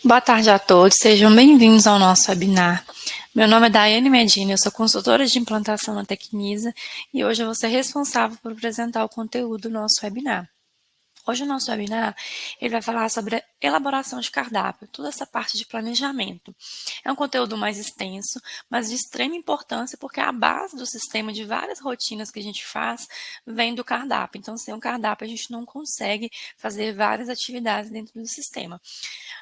Boa tarde a todos, sejam bem-vindos ao nosso webinar. Meu nome é Daiane Medina, eu sou consultora de implantação na Tecnisa e hoje eu vou ser responsável por apresentar o conteúdo do nosso webinar. Hoje o nosso webinar ele vai falar sobre a elaboração de cardápio, toda essa parte de planejamento. É um conteúdo mais extenso, mas de extrema importância porque a base do sistema de várias rotinas que a gente faz vem do cardápio. Então, sem um cardápio a gente não consegue fazer várias atividades dentro do sistema.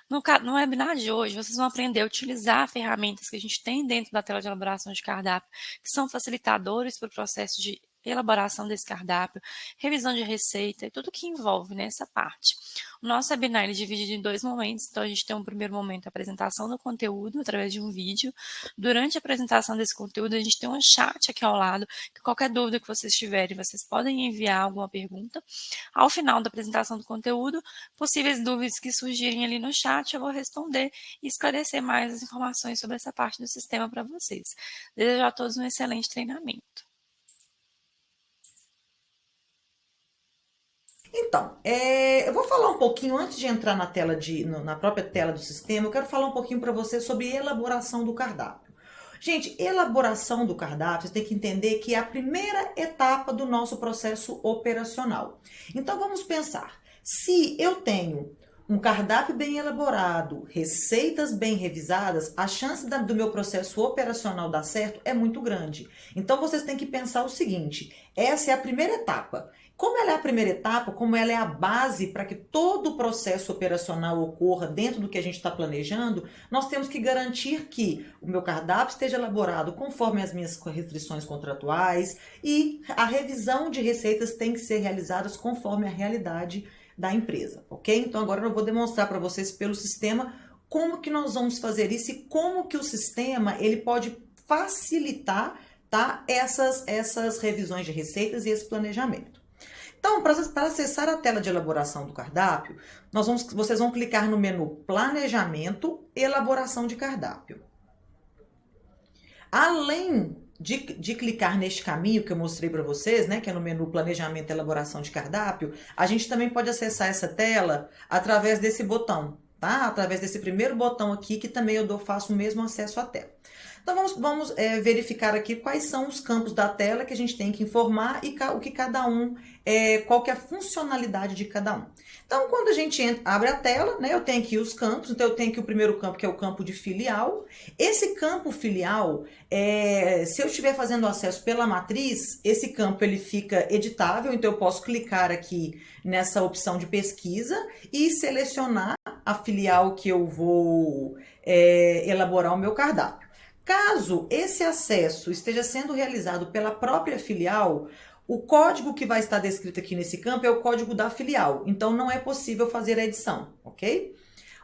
No webinar de hoje, vocês vão aprender a utilizar ferramentas que a gente tem dentro da tela de elaboração de cardápio, que são facilitadores para o processo de elaboração desse cardápio, revisão de receita e tudo que envolve nessa parte. O nosso webinar ele é dividido em dois momentos, então a gente tem um primeiro momento, a apresentação do conteúdo através de um vídeo. Durante a apresentação desse conteúdo, a gente tem um chat aqui ao lado, que qualquer dúvida que vocês tiverem, vocês podem enviar alguma pergunta. Ao final da apresentação do conteúdo, possíveis dúvidas que surgirem ali no chat, eu vou responder e esclarecer mais as informações sobre essa parte do sistema para vocês. Desejo a todos um excelente treinamento. Então, eu vou falar um pouquinho, antes de entrar na própria tela do sistema, eu quero falar um pouquinho para você sobre elaboração do cardápio. Gente, elaboração do cardápio, você tem que entender que é a primeira etapa do nosso processo operacional. Então, vamos pensar, se eu tenho um cardápio bem elaborado, receitas bem revisadas, a chance do meu processo operacional dar certo é muito grande. Então, vocês têm que pensar o seguinte, essa é a primeira etapa. Como ela é a primeira etapa, como ela é a base para que todo o processo operacional ocorra dentro do que a gente está planejando, nós temos que garantir que o meu cardápio esteja elaborado conforme as minhas restrições contratuais e a revisão de receitas tem que ser realizada conforme a realidade da empresa, ok? Então agora eu vou demonstrar para vocês pelo sistema como que nós vamos fazer isso e como que o sistema ele pode facilitar, tá, essas revisões de receitas e esse planejamento. Então, para acessar a tela de elaboração do cardápio, vocês vão clicar no menu Planejamento, Elaboração de Cardápio. Além de clicar neste caminho que eu mostrei para vocês, né, que é no menu Planejamento, Elaboração de Cardápio, a gente também pode acessar essa tela através desse botão, tá? Através desse primeiro botão aqui, que também eu faço o mesmo acesso à tela. Então, vamos verificar aqui quais são os campos da tela que a gente tem que informar e o que cada um, qual que é a funcionalidade de cada um. Então, quando a gente abre a tela, né, eu tenho aqui os campos, então eu tenho aqui o primeiro campo, que é o campo de filial. Esse campo filial, se eu estiver fazendo acesso pela matriz, esse campo ele fica editável, então eu posso clicar aqui nessa opção de pesquisa e selecionar a filial que eu vou elaborar o meu cardápio. Caso esse acesso esteja sendo realizado pela própria filial, o código que vai estar descrito aqui nesse campo é o código da filial, então não é possível fazer a edição, ok?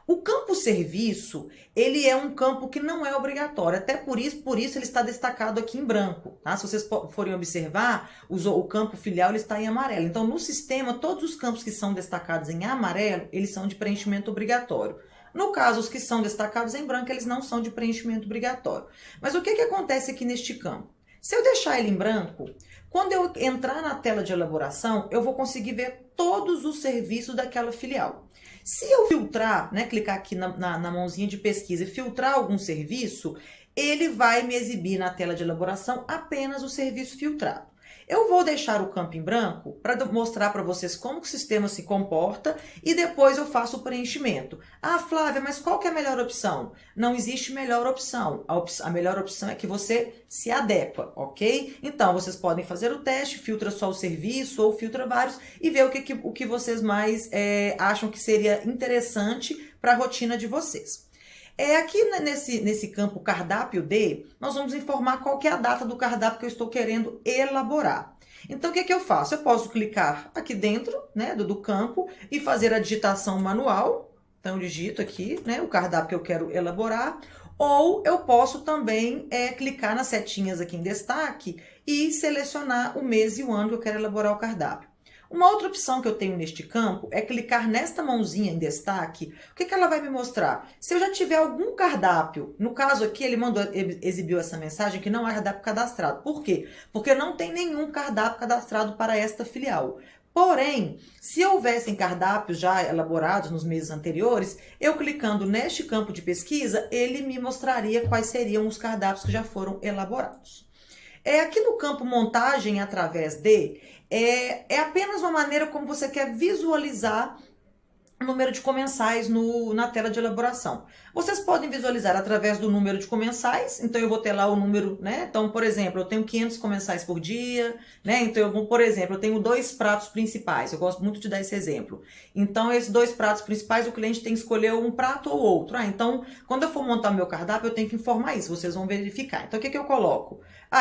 O campo serviço, ele é um campo que não é obrigatório, até por isso ele está destacado aqui em branco, tá? Se vocês forem observar, o campo filial ele está em amarelo. Então, no sistema, todos os campos que são destacados em amarelo, eles são de preenchimento obrigatório. No caso, os que são destacados em branco, eles não são de preenchimento obrigatório. Mas o que acontece aqui neste campo? Se eu deixar ele em branco, quando eu entrar na tela de elaboração, eu vou conseguir ver todos os serviços daquela filial. Se eu filtrar, né, clicar aqui na mãozinha de pesquisa e filtrar algum serviço, ele vai me exibir na tela de elaboração apenas o serviço filtrado. Eu vou deixar o campo em branco para mostrar para vocês como que o sistema se comporta e depois eu faço o preenchimento. Ah, Flávia, mas qual que é a melhor opção? Não existe melhor opção. A melhor opção é que você se adequa, ok? Então, vocês podem fazer o teste, filtra só o serviço ou filtra vários e ver o que vocês mais acham que seria interessante para a rotina de vocês. Aqui nesse campo cardápio D, nós vamos informar qual que é a data do cardápio que eu estou querendo elaborar. Então, o que eu faço? Eu posso clicar aqui dentro, né, do campo e fazer a digitação manual. Então, eu digito aqui, né, o cardápio que eu quero elaborar. Ou eu posso também clicar nas setinhas aqui em destaque e selecionar o mês e o ano que eu quero elaborar o cardápio. Uma outra opção que eu tenho neste campo é clicar nesta mãozinha em destaque. O que ela vai me mostrar? Se eu já tiver algum cardápio, no caso aqui ele exibiu essa mensagem que não há cardápio cadastrado. Por quê? Porque não tem nenhum cardápio cadastrado para esta filial. Porém, se houvessem cardápios já elaborados nos meses anteriores, eu clicando neste campo de pesquisa, ele me mostraria quais seriam os cardápios que já foram elaborados. Aqui no campo montagem através de, é apenas uma maneira como você quer visualizar o número de comensais na tela de elaboração. Vocês podem visualizar através do número de comensais, então eu vou ter lá o número, né? Então, por exemplo, eu tenho 500 comensais por dia, né? Então, por exemplo, eu tenho 2 pratos principais, eu gosto muito de dar esse exemplo. Então, esses 2 pratos principais, o cliente tem que escolher um prato ou outro. Então, quando eu for montar meu cardápio, eu tenho que informar isso, vocês vão verificar. Então, o que eu coloco?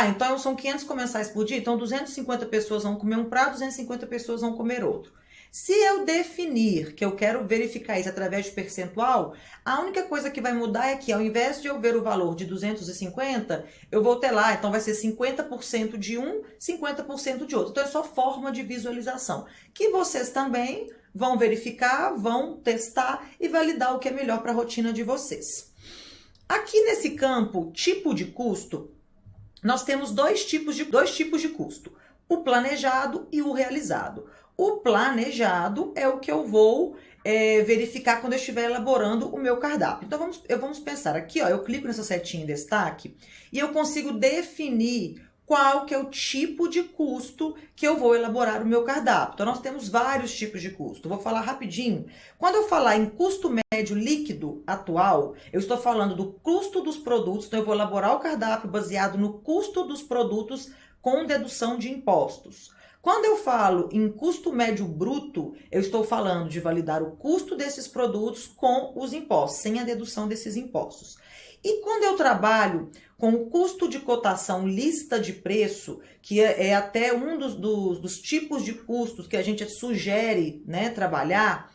Então são 500 comensais por dia, então 250 pessoas vão comer um prato, 250 pessoas vão comer outro. Se eu definir que eu quero verificar isso através de percentual, a única coisa que vai mudar é que ao invés de eu ver o valor de 250, eu vou ter lá, então vai ser 50% de um, 50% de outro. Então é só forma de visualização, que vocês também vão verificar, vão testar e validar o que é melhor para a rotina de vocês. Aqui nesse campo, tipo de custo, nós temos dois tipos de custo, o planejado e o realizado. O planejado é o que eu vou verificar quando eu estiver elaborando o meu cardápio. Então, vamos pensar aqui, ó, eu clico nessa setinha em destaque e eu consigo definir qual que é o tipo de custo que eu vou elaborar o meu cardápio. Então, nós temos vários tipos de custo. Vou falar rapidinho. Quando eu falar em custo médio líquido atual, eu estou falando do custo dos produtos. Então, eu vou elaborar o cardápio baseado no custo dos produtos com dedução de impostos. Quando eu falo em custo médio bruto, eu estou falando de validar o custo desses produtos com os impostos, sem a dedução desses impostos. E quando eu trabalho com o custo de cotação lista de preço, que é até um dos tipos de custos que a gente sugere, né, trabalhar,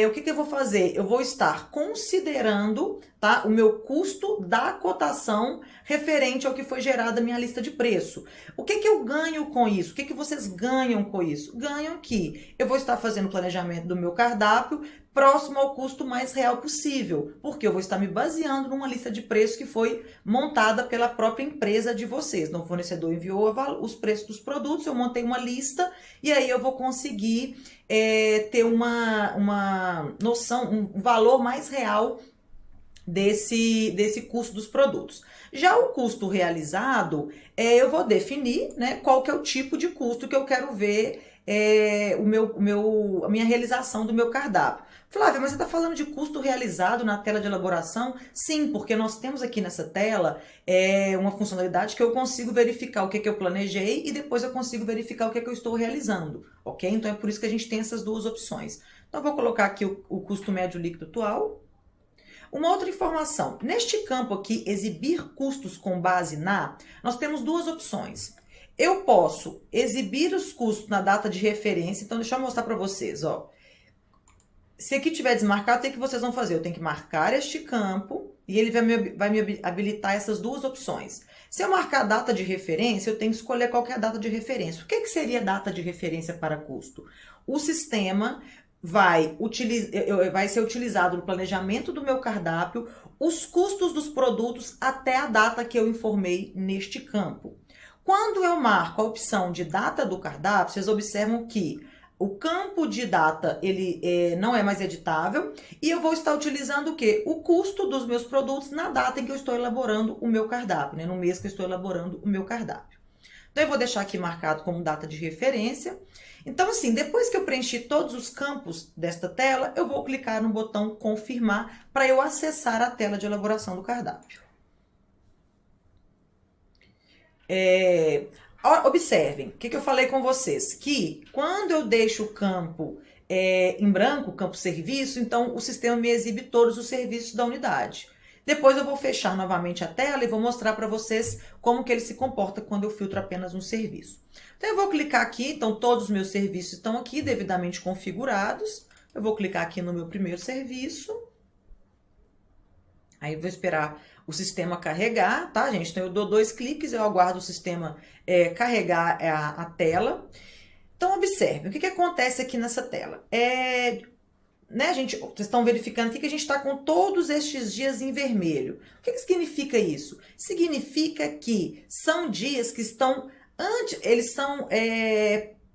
o que eu vou fazer? Eu vou estar considerando, tá, o meu custo da cotação referente ao que foi gerado na minha lista de preço. O que eu ganho com isso? O que vocês ganham com isso? Ganham que eu vou estar fazendo o planejamento do meu cardápio próximo ao custo mais real possível, porque eu vou estar me baseando numa lista de preços que foi montada pela própria empresa de vocês. Então, o fornecedor enviou os preços dos produtos, eu montei uma lista e aí eu vou conseguir ter uma noção, um valor mais real desse custo dos produtos. Já o custo realizado, eu vou definir, né, qual que é o tipo de custo que eu quero ver a minha realização do meu cardápio. Flávia, mas você está falando de custo realizado na tela de elaboração? Sim, porque nós temos aqui nessa tela uma funcionalidade que eu consigo verificar o que eu planejei e depois eu consigo verificar o que eu estou realizando, ok? Então é por isso que a gente tem essas duas opções. Então eu vou colocar aqui o custo médio líquido atual. Uma outra informação, neste campo aqui, exibir custos com base nós temos duas opções. Eu posso exibir os custos na data de referência, então deixa eu mostrar para vocês, ó. Se aqui tiver desmarcado, o que vocês vão fazer? Eu tenho que marcar este campo e ele vai me habilitar essas duas opções. Se eu marcar a data de referência, eu tenho que escolher qual que é a data de referência. O que seria data de referência para custo? O sistema vai ser utilizado no planejamento do meu cardápio os custos dos produtos até a data que eu informei neste campo. Quando eu marco a opção de data do cardápio, vocês observam que o campo de data ele não é mais editável e eu vou estar utilizando o quê? O custo dos meus produtos na data em que eu estou elaborando o meu cardápio, né? No mês que eu estou elaborando o meu cardápio. Então, eu vou deixar aqui marcado como data de referência. Então, assim, depois que eu preenchi todos os campos desta tela, eu vou clicar no botão confirmar para eu acessar a tela de elaboração do cardápio. Observem, o que eu falei com vocês? Que quando eu deixo o campo em branco, o campo serviço, então o sistema me exibe todos os serviços da unidade. Depois eu vou fechar novamente a tela e vou mostrar para vocês como que ele se comporta quando eu filtro apenas um serviço. Então eu vou clicar aqui, então todos os meus serviços estão aqui devidamente configurados. Eu vou clicar aqui no meu primeiro serviço. Aí eu vou esperar o sistema carregar, tá, gente? Então eu dou 2 cliques, eu aguardo o sistema carregar a tela. Então observe, o que acontece aqui nessa tela? Né, gente, vocês estão verificando aqui que a gente está com todos estes dias em vermelho. O que significa isso? Significa que são dias que estão eles são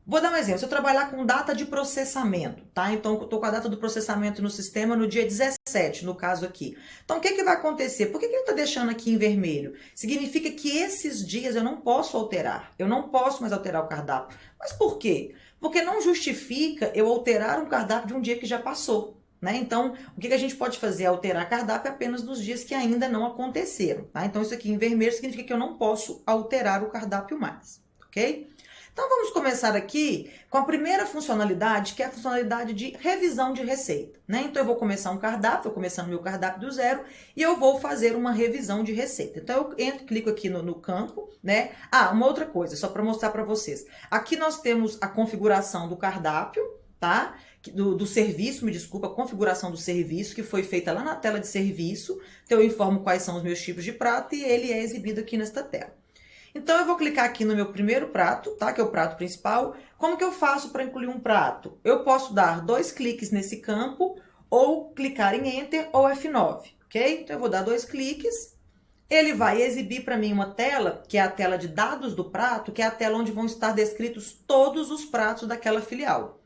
Vou dar um exemplo. Se eu trabalhar com data de processamento, tá? Então, eu estou com a data do processamento no sistema no dia 17, no caso aqui. Então, o que vai acontecer? Por que ele está deixando aqui em vermelho? Significa que esses dias eu não posso alterar. Eu não posso mais alterar o cardápio. Mas por quê? Porque não justifica eu alterar um cardápio de um dia que já passou. Né? Então, o que a gente pode fazer é alterar cardápio apenas nos dias que ainda não aconteceram. Tá? Então, isso aqui em vermelho significa que eu não posso alterar o cardápio mais. Ok? Então, vamos começar aqui com a primeira funcionalidade, que é a funcionalidade de revisão de receita. Né? Então, eu vou começar um cardápio, vou começando meu cardápio do zero, e eu vou fazer uma revisão de receita. Então, eu clico aqui no campo, né? Ah, uma outra coisa, só para mostrar para vocês. Aqui nós temos a configuração do cardápio, tá? Do serviço, me desculpa, a configuração do serviço, que foi feita lá na tela de serviço. Então, eu informo quais são os meus tipos de prato e ele é exibido aqui nesta tela. Então, eu vou clicar aqui no meu primeiro prato, tá? Que é o prato principal. Como que eu faço para incluir um prato? Eu posso dar 2 cliques nesse campo, ou clicar em Enter ou F9, ok? Então, eu vou dar 2 cliques. Ele vai exibir para mim uma tela, que é a tela de dados do prato, que é a tela onde vão estar descritos todos os pratos daquela filial.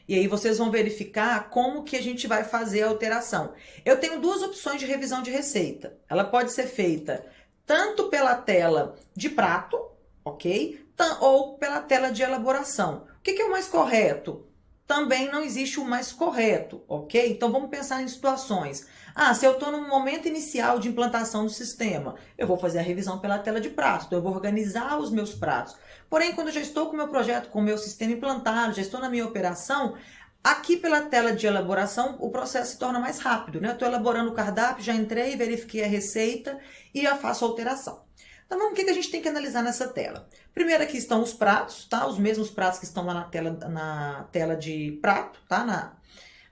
E aí vocês vão verificar como que a gente vai fazer a alteração. Eu tenho 2 opções de revisão de receita. Ela pode ser feita tanto pela tela de prato, ok? Ou pela tela de elaboração. O que é o mais correto? Também não existe o mais correto, ok? Então, vamos pensar em situações. Ah, se eu estou no momento inicial de implantação do sistema, eu vou fazer a revisão pela tela de prato, então eu vou organizar os meus pratos. Porém, quando eu já estou com o meu projeto, com o meu sistema implantado, já estou na minha operação, aqui pela tela de elaboração, o processo se torna mais rápido, né? Eu estou elaborando o cardápio, já entrei, verifiquei a receita e já faço a alteração. Então, vamos, o que a gente tem que analisar nessa tela? Primeiro aqui estão os pratos, tá? Os mesmos pratos que estão lá na tela de prato, tá?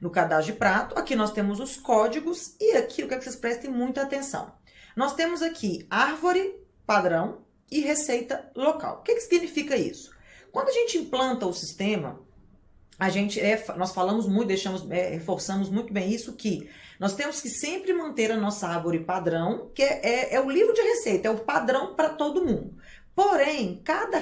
No cadastro de prato. Aqui nós temos os códigos e aqui eu quero que vocês prestem muita atenção. Nós temos aqui árvore padrão e receita local. O que significa isso? Quando a gente implanta o sistema, nós falamos muito, reforçamos muito bem isso, que nós temos que sempre manter a nossa árvore padrão, que é o livro de receita, é o padrão para todo mundo. Porém, cada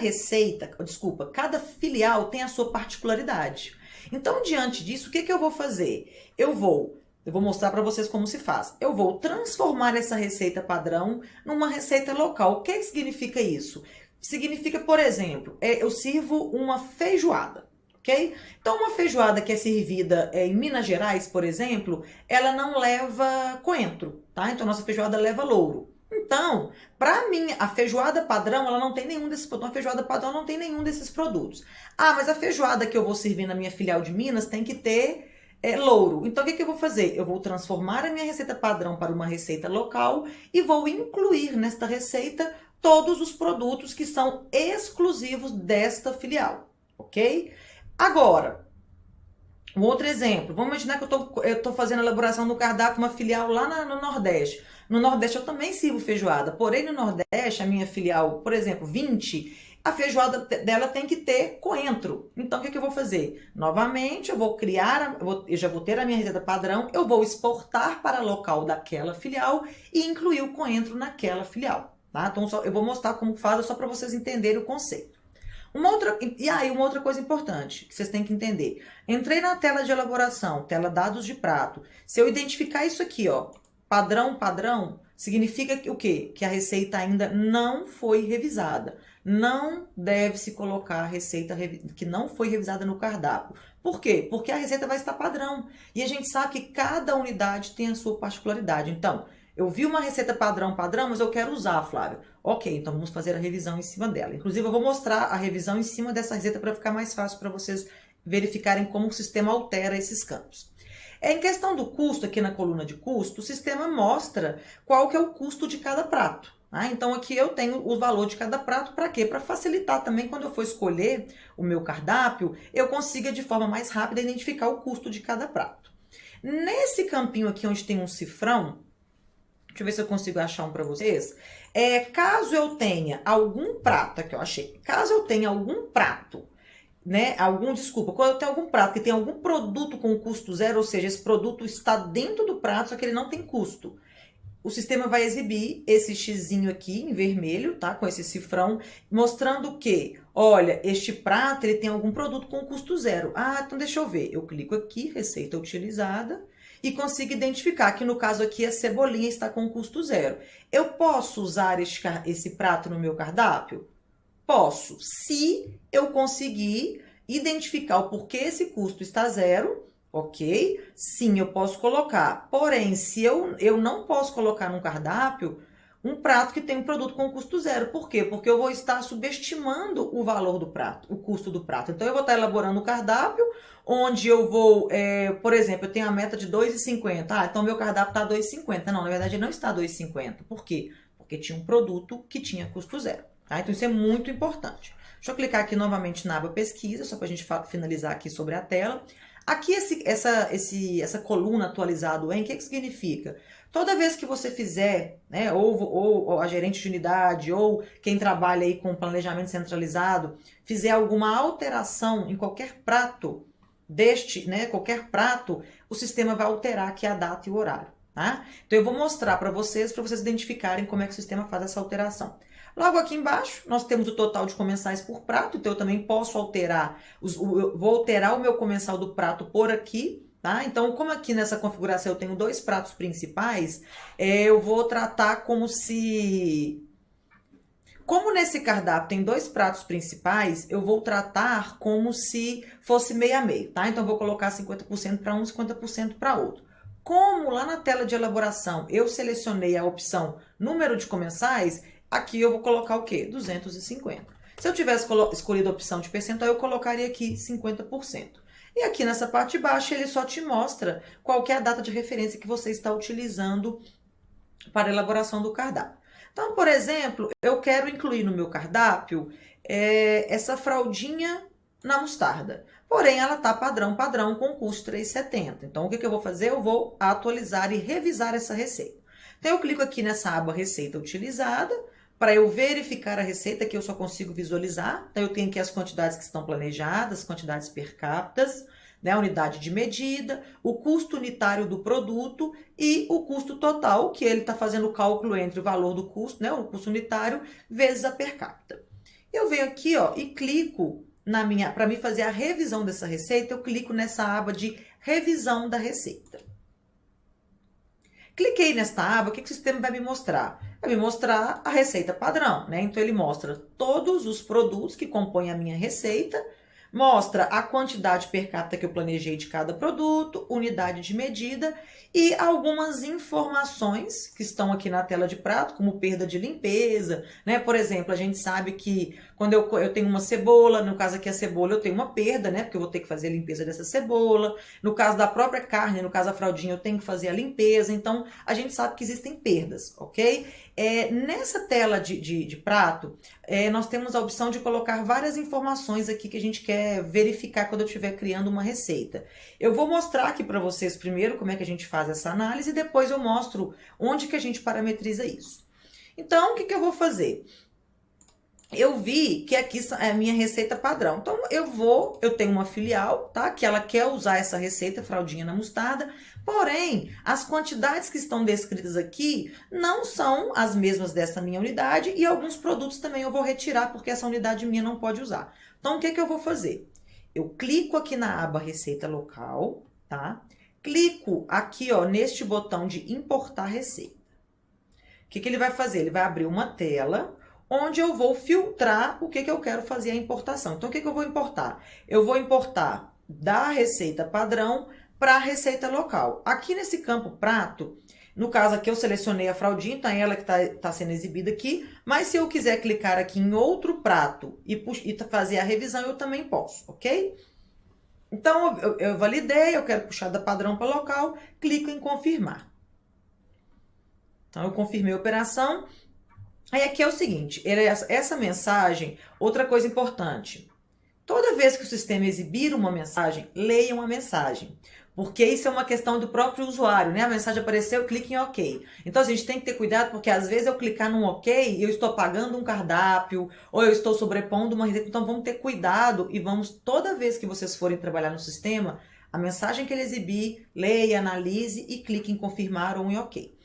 filial tem a sua particularidade. Então, diante disso, o que eu vou fazer? Eu vou mostrar para vocês como se faz. Eu vou transformar essa receita padrão numa receita local. O que significa isso? Significa, por exemplo, eu sirvo uma feijoada. Ok? Então, uma feijoada que é servida em Minas Gerais, por exemplo, ela não leva coentro, tá? Então, nossa feijoada leva louro. Então, para mim, a feijoada padrão, ela não tem nenhum desses produtos. A feijoada padrão não tem nenhum desses produtos. Ah, mas a feijoada que eu vou servir na minha filial de Minas tem que ter louro. Então, o que eu vou fazer? Eu vou transformar a minha receita padrão para uma receita local e vou incluir nesta receita todos os produtos que são exclusivos desta filial, ok? Agora, um outro exemplo. Vamos imaginar que eu estou fazendo a elaboração do cardápio uma filial lá no Nordeste. No Nordeste eu também sirvo feijoada, porém no Nordeste, a minha filial, por exemplo, 20, a feijoada dela tem que ter coentro. Então, o que eu vou fazer? Novamente, eu já vou ter a minha receita padrão, eu vou exportar para local daquela filial e incluir o coentro naquela filial. Tá? Então, eu vou mostrar como faz, só para vocês entenderem o conceito. Uma outra coisa importante que vocês têm que entender. Entrei na tela de elaboração, tela dados de prato. Se eu identificar isso aqui, ó, padrão, significa o quê? Que a receita ainda não foi revisada. Não deve se colocar a receita que não foi revisada no cardápio. Por quê? Porque a receita vai estar padrão. E a gente sabe que cada unidade tem a sua particularidade. Então, eu vi uma receita padrão, mas eu quero usar, Flávia. Ok, então vamos fazer a revisão em cima dela. Inclusive, eu vou mostrar a revisão em cima dessa receita para ficar mais fácil para vocês verificarem como o sistema altera esses campos. Em questão do custo, aqui na coluna de custo, o sistema mostra qual que é o custo de cada prato. Tá? Então, aqui eu tenho o valor de cada prato para quê? Para facilitar também, quando eu for escolher o meu cardápio, eu consiga de forma mais rápida identificar o custo de cada prato. Nesse campinho aqui, onde tem um cifrão, deixa eu ver se eu consigo achar um para vocês. Caso eu tenha algum prato, aqui eu achei. Caso eu tenha algum prato, né? Quando eu tenho algum prato que tem algum produto com custo zero, ou seja, esse produto está dentro do prato, só que ele não tem custo. o sistema vai exibir esse xizinho aqui em vermelho, tá? Com esse cifrão, mostrando que, olha, este prato ele tem algum produto com custo zero. Ah, então deixa eu ver. Eu clico aqui, receita utilizada, e consigo identificar que no caso aqui a cebolinha está com custo zero. Eu posso usar esse prato no meu cardápio? Posso, se eu conseguir identificar o porquê esse custo está zero. Ok? Sim, eu posso colocar. Porém, se eu não posso colocar no cardápio um prato que tem um produto com custo zero. Por quê? Porque eu vou estar subestimando o valor do prato, o custo do prato. Então, eu vou estar elaborando um cardápio onde eu vou, por exemplo, eu tenho a meta de R$ 2,50. Ah, então meu cardápio está R$ 2,50. Não, na verdade, não está R$ 2,50. Por quê? Porque tinha um produto que tinha custo zero. Tá? Então, isso é muito importante. Deixa eu clicar aqui novamente na aba pesquisa, só para a gente finalizar aqui sobre a tela. Aqui, essa coluna atualizado em, o que significa? Toda vez que você fizer, né, ou a gerente de unidade, ou quem trabalha aí com planejamento centralizado, fizer alguma alteração em qualquer prato qualquer prato, o sistema vai alterar aqui a data e o horário, tá? Então, eu vou mostrar para vocês identificarem como é que o sistema faz essa alteração. Logo aqui embaixo, nós temos o total de comensais por prato, então eu também posso alterar, vou alterar o meu comensal do prato por aqui, tá? Então, como aqui nessa configuração eu tenho 2 pratos principais, eu vou tratar como nesse cardápio tem 2 pratos principais, eu vou tratar como se fosse meio a meio, tá? Então, eu vou colocar 50% para um, 50% para outro. Como lá na tela de elaboração eu selecionei a opção número de comensais, aqui eu vou colocar o quê? 250. Se eu tivesse escolhido a opção de percentual, eu colocaria aqui 50%. E aqui nessa parte de baixo, ele só te mostra qual que é a data de referência que você está utilizando para a elaboração do cardápio. Então, por exemplo, eu quero incluir no meu cardápio essa fraldinha na mostarda. Porém, ela está padrão, com custo R$ 3,70. Então, o que eu vou fazer? Eu vou atualizar e revisar essa receita. Então, eu clico aqui nessa aba Receita Utilizada, para eu verificar a receita que eu só consigo visualizar. Então, eu tenho aqui as quantidades que estão planejadas, quantidades per capita, né, a unidade de medida, o custo unitário do produto e o custo total, que ele está fazendo o cálculo entre o valor do custo, né, o custo unitário, vezes a per capita. Eu venho aqui, ó, e clico para mim fazer a revisão dessa receita, eu clico nessa aba de revisão da receita. Cliquei nesta aba, o que o sistema vai me mostrar? Vai me mostrar a receita padrão, né? Então, ele mostra todos os produtos que compõem a minha receita, mostra a quantidade per capita que eu planejei de cada produto, unidade de medida e algumas informações que estão aqui na tela de prato, como perda de limpeza, né? Por exemplo, a gente sabe que quando eu tenho uma cebola, no caso aqui a cebola eu tenho uma perda, né? Porque eu vou ter que fazer a limpeza dessa cebola. No caso da própria carne, no caso da fraldinha, eu tenho que fazer a limpeza. Então, a gente sabe que existem perdas, ok? Nessa tela de prato, nós temos a opção de colocar várias informações aqui que a gente quer verificar quando eu estiver criando uma receita. Eu vou mostrar aqui para vocês primeiro como é que a gente faz essa análise e depois eu mostro onde que a gente parametriza isso. Então, o que eu vou fazer? Eu vi que aqui é a minha receita padrão. Então, eu tenho uma filial, tá? Que ela quer usar essa receita, fraldinha na mostarda. Porém, as quantidades que estão descritas aqui não são as mesmas dessa minha unidade e alguns produtos também eu vou retirar porque essa unidade minha não pode usar. Então, o que eu vou fazer? Eu clico aqui na aba Receita Local, tá? Clico aqui, ó, neste botão de importar receita. O que ele vai fazer? Ele vai abrir uma tela onde eu vou filtrar o que eu quero fazer a importação. Então, o que eu vou importar? Eu vou importar da receita padrão para a receita local. Aqui nesse campo prato, no caso aqui eu selecionei a fraldinha, então é ela que está sendo exibida aqui, mas se eu quiser clicar aqui em outro prato e fazer a revisão, eu também posso, ok? Então, eu validei, eu quero puxar da padrão para local, clico em confirmar. Então, eu confirmei a operação. Aí aqui é o seguinte, essa mensagem, outra coisa importante. Toda vez que o sistema exibir uma mensagem, leiam a mensagem. Porque isso é uma questão do próprio usuário, né? A mensagem apareceu, clique em OK. Então, a gente tem que ter cuidado, porque às vezes eu clicar num OK, eu estou apagando um cardápio, ou eu estou sobrepondo uma receita. Então, vamos ter cuidado e toda vez que vocês forem trabalhar no sistema, a mensagem que ele exibir, leia, analise e clique em confirmar ou em OK.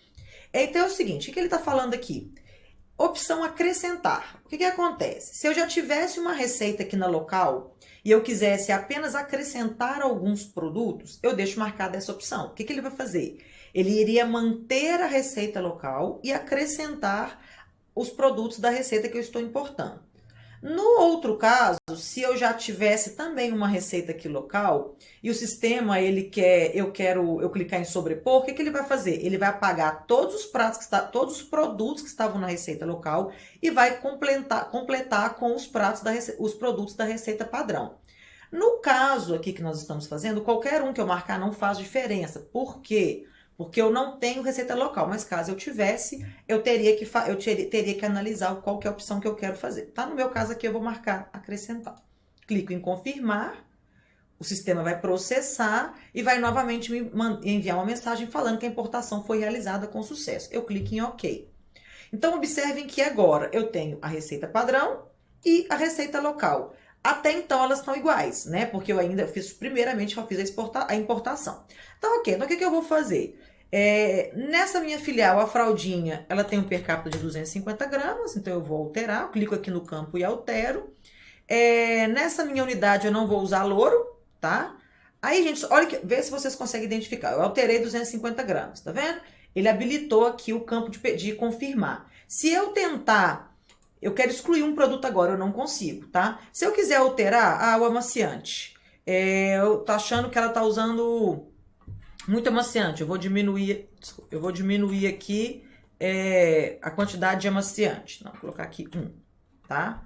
Então é o seguinte, o que ele está falando aqui? Opção acrescentar. O que acontece? Se eu já tivesse uma receita aqui na local e eu quisesse apenas acrescentar alguns produtos, eu deixo marcada essa opção. O que ele vai fazer? Ele iria manter a receita local e acrescentar os produtos da receita que eu estou importando. No outro caso, se eu já tivesse também uma receita aqui local e o sistema eu clicar em sobrepor, o que ele vai fazer? Ele vai apagar todos os todos os produtos que estavam na receita local e vai completar com os produtos da receita padrão. No caso aqui que nós estamos fazendo, qualquer um que eu marcar não faz diferença. Por quê? Porque eu não tenho receita local, mas caso eu tivesse, eu teria que analisar qual que é a opção que eu quero fazer. Tá? No meu caso aqui, eu vou marcar acrescentar. Clico em confirmar, o sistema vai processar e vai novamente me enviar uma mensagem falando que a importação foi realizada com sucesso. Eu clico em OK. Então, observem que agora eu tenho a receita padrão e a receita local. Até então elas estão iguais, né? Porque eu ainda fiz a importação. Então, ok. Então, o que eu vou fazer? Nessa minha filial, a fraldinha, ela tem um per capita de 250 gramas, então eu vou alterar. Eu clico aqui no campo e altero. Nessa minha unidade, eu não vou usar louro, tá? Aí, gente, vê se vocês conseguem identificar. Eu alterei 250 gramas, tá vendo? Ele habilitou aqui o campo de confirmar. Se eu tentar... Eu quero excluir um produto agora, eu não consigo, tá? Se eu quiser alterar, o amaciante. Eu tô achando que ela tá usando muito amaciante. Eu vou diminuir aqui a quantidade de amaciante. Não, vou colocar aqui 1, tá?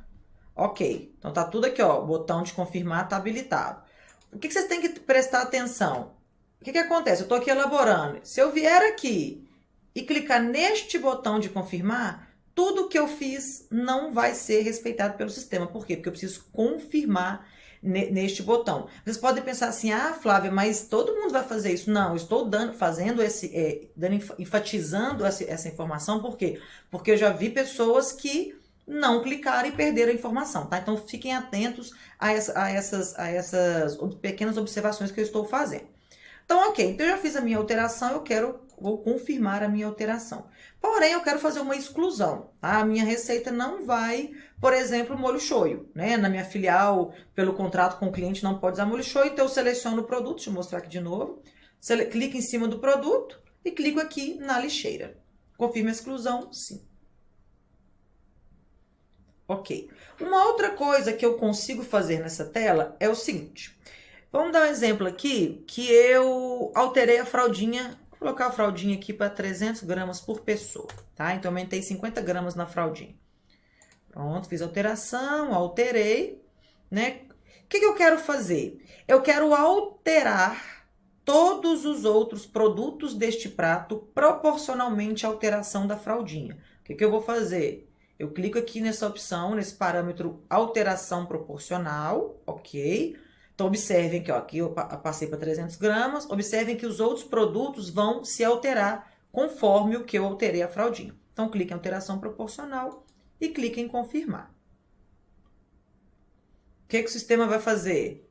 Ok. Então tá tudo aqui, ó. O botão de confirmar tá habilitado. O que vocês têm que prestar atenção? O que acontece? Eu tô aqui elaborando. Se eu vier aqui e clicar neste botão de confirmar, tudo que eu fiz não vai ser respeitado pelo sistema. Por quê? Porque eu preciso confirmar neste botão. Vocês podem pensar assim, Flávia, mas todo mundo vai fazer isso. Não, eu estou enfatizando essa informação. Por quê? Porque eu já vi pessoas que não clicaram e perderam a informação, tá? Então, fiquem atentos a essas pequenas observações que eu estou fazendo. Então, ok. Então, eu já fiz a minha alteração, vou confirmar a minha alteração. Porém, eu quero fazer uma exclusão, tá? A minha receita não vai, por exemplo, molho shoyu, né? Na minha filial, pelo contrato com o cliente, não pode usar molho shoyu, então eu seleciono o produto, deixa eu mostrar aqui de novo. Clico em cima do produto e clico aqui na lixeira. Confirma a exclusão, sim. Ok. Uma outra coisa que eu consigo fazer nessa tela é o seguinte. Vamos dar um exemplo aqui, que eu alterei a fraldinha. Vou colocar a fraldinha aqui para 300 gramas por pessoa, tá? Então, aumentei 50 gramas na fraldinha. Pronto, fiz a alteração, alterei, né? O que eu quero fazer? Eu quero alterar todos os outros produtos deste prato proporcionalmente à alteração da fraldinha. O que eu vou fazer? Eu clico aqui nessa opção, nesse parâmetro alteração proporcional, ok? Então, observem que, ó, aqui eu passei para 300 gramas. Observem que os outros produtos vão se alterar conforme o que eu alterei a fraldinha. Então, clique em alteração proporcional e clique em confirmar. O que o sistema vai fazer?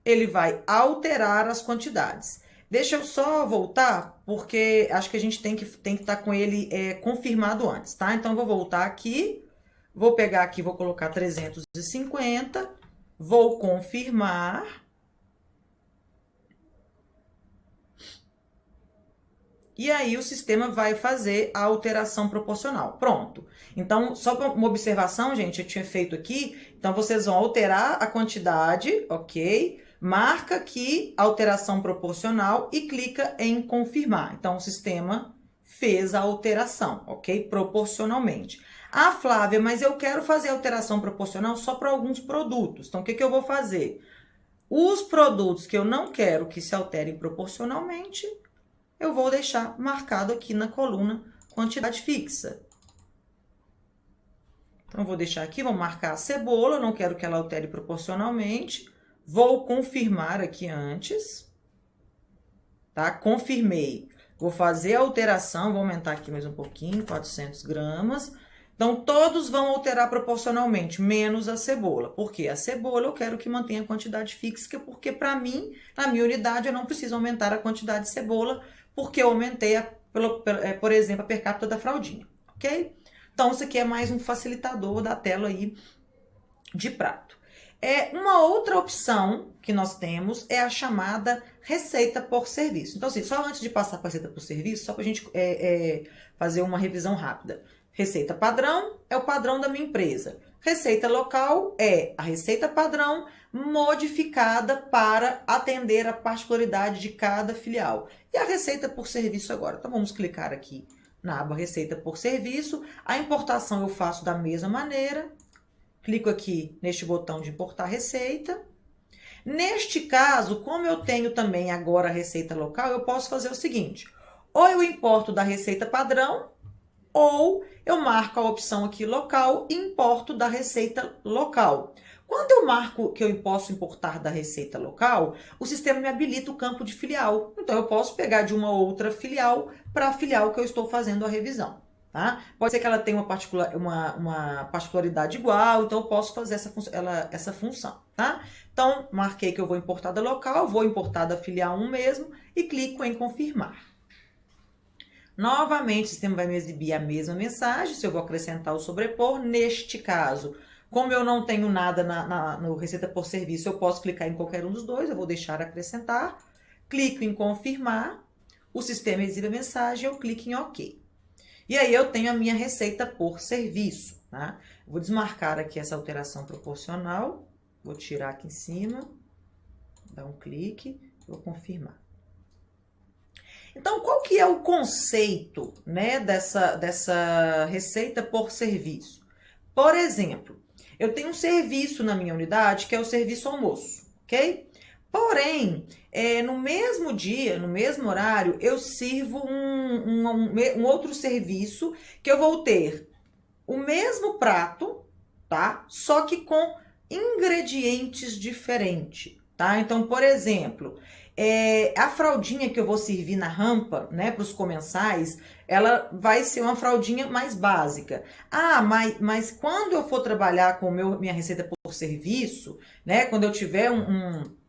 Ele vai alterar as quantidades. Deixa eu só voltar, porque acho que a gente tem que estar com ele confirmado antes, tá? Então, eu vou voltar aqui, vou pegar aqui, vou colocar 350, vou confirmar. E aí, o sistema vai fazer a alteração proporcional. Pronto. Então, só uma observação, gente, eu tinha feito aqui. Então, vocês vão alterar a quantidade, ok? Marca aqui alteração proporcional e clica em confirmar. Então, o sistema fez a alteração, ok? Proporcionalmente. Flávia, mas eu quero fazer alteração proporcional só para alguns produtos. Então, o que eu vou fazer? Os produtos que eu não quero que se alterem proporcionalmente, eu vou deixar marcado aqui na coluna quantidade fixa. Então, eu vou deixar aqui, vou marcar a cebola, não quero que ela altere proporcionalmente. Vou confirmar aqui antes, tá? Confirmei. Vou fazer a alteração, vou aumentar aqui mais um pouquinho, 400 gramas. Então, todos vão alterar proporcionalmente, menos a cebola. Por quê? A cebola eu quero que mantenha a quantidade fixa, porque para mim, na minha unidade, eu não preciso aumentar a quantidade de cebola, porque eu aumentei por exemplo, a per capita da fraldinha, ok? Então, isso aqui é mais um facilitador da tela aí de prato. Uma outra opção que nós temos é a chamada receita por serviço. Então, assim, só antes de passar para a receita por serviço, só para a gente fazer uma revisão rápida. Receita padrão é o padrão da minha empresa. Receita local é a receita padrão modificada para atender a particularidade de cada filial. E a receita por serviço agora. Então, vamos clicar aqui na aba receita por serviço. A importação eu faço da mesma maneira. Clico aqui neste botão de importar receita. Neste caso, como eu tenho também agora a receita local, eu posso fazer o seguinte. Ou eu importo da receita padrão, ou eu marco a opção aqui local e importo da receita local. Quando eu marco que eu posso importar da receita local, o sistema me habilita o campo de filial. Então, eu posso pegar de uma outra filial para a filial que eu estou fazendo a revisão. Tá? Pode ser que ela tenha uma particularidade igual, então eu posso fazer essa função. Tá? Então, marquei que eu vou importar da local, vou importar da filial 1 mesmo e clico em confirmar. Novamente, o sistema vai me exibir a mesma mensagem, se eu vou acrescentar ou sobrepor. Neste caso, como eu não tenho nada no receita por serviço, eu posso clicar em qualquer um dos dois, eu vou deixar acrescentar. Clico em confirmar, o sistema exibe a mensagem, eu clico em OK. E aí eu tenho a minha receita por serviço, tá? Vou desmarcar aqui essa alteração proporcional, vou tirar aqui em cima, dar um clique, vou confirmar. Então, qual que é o conceito, né, dessa receita por serviço? Por exemplo, eu tenho um serviço na minha unidade que é o serviço almoço, ok? Porém, no mesmo dia, no mesmo horário, eu sirvo um outro serviço que eu vou ter o mesmo prato, tá? Só que com ingredientes diferentes, tá? Então, por exemplo, a fraldinha que eu vou servir na rampa, né, para os comensais, ela vai ser uma fraldinha mais básica. Ah, mas quando eu for trabalhar com minha receita por serviço, né, quando eu tiver um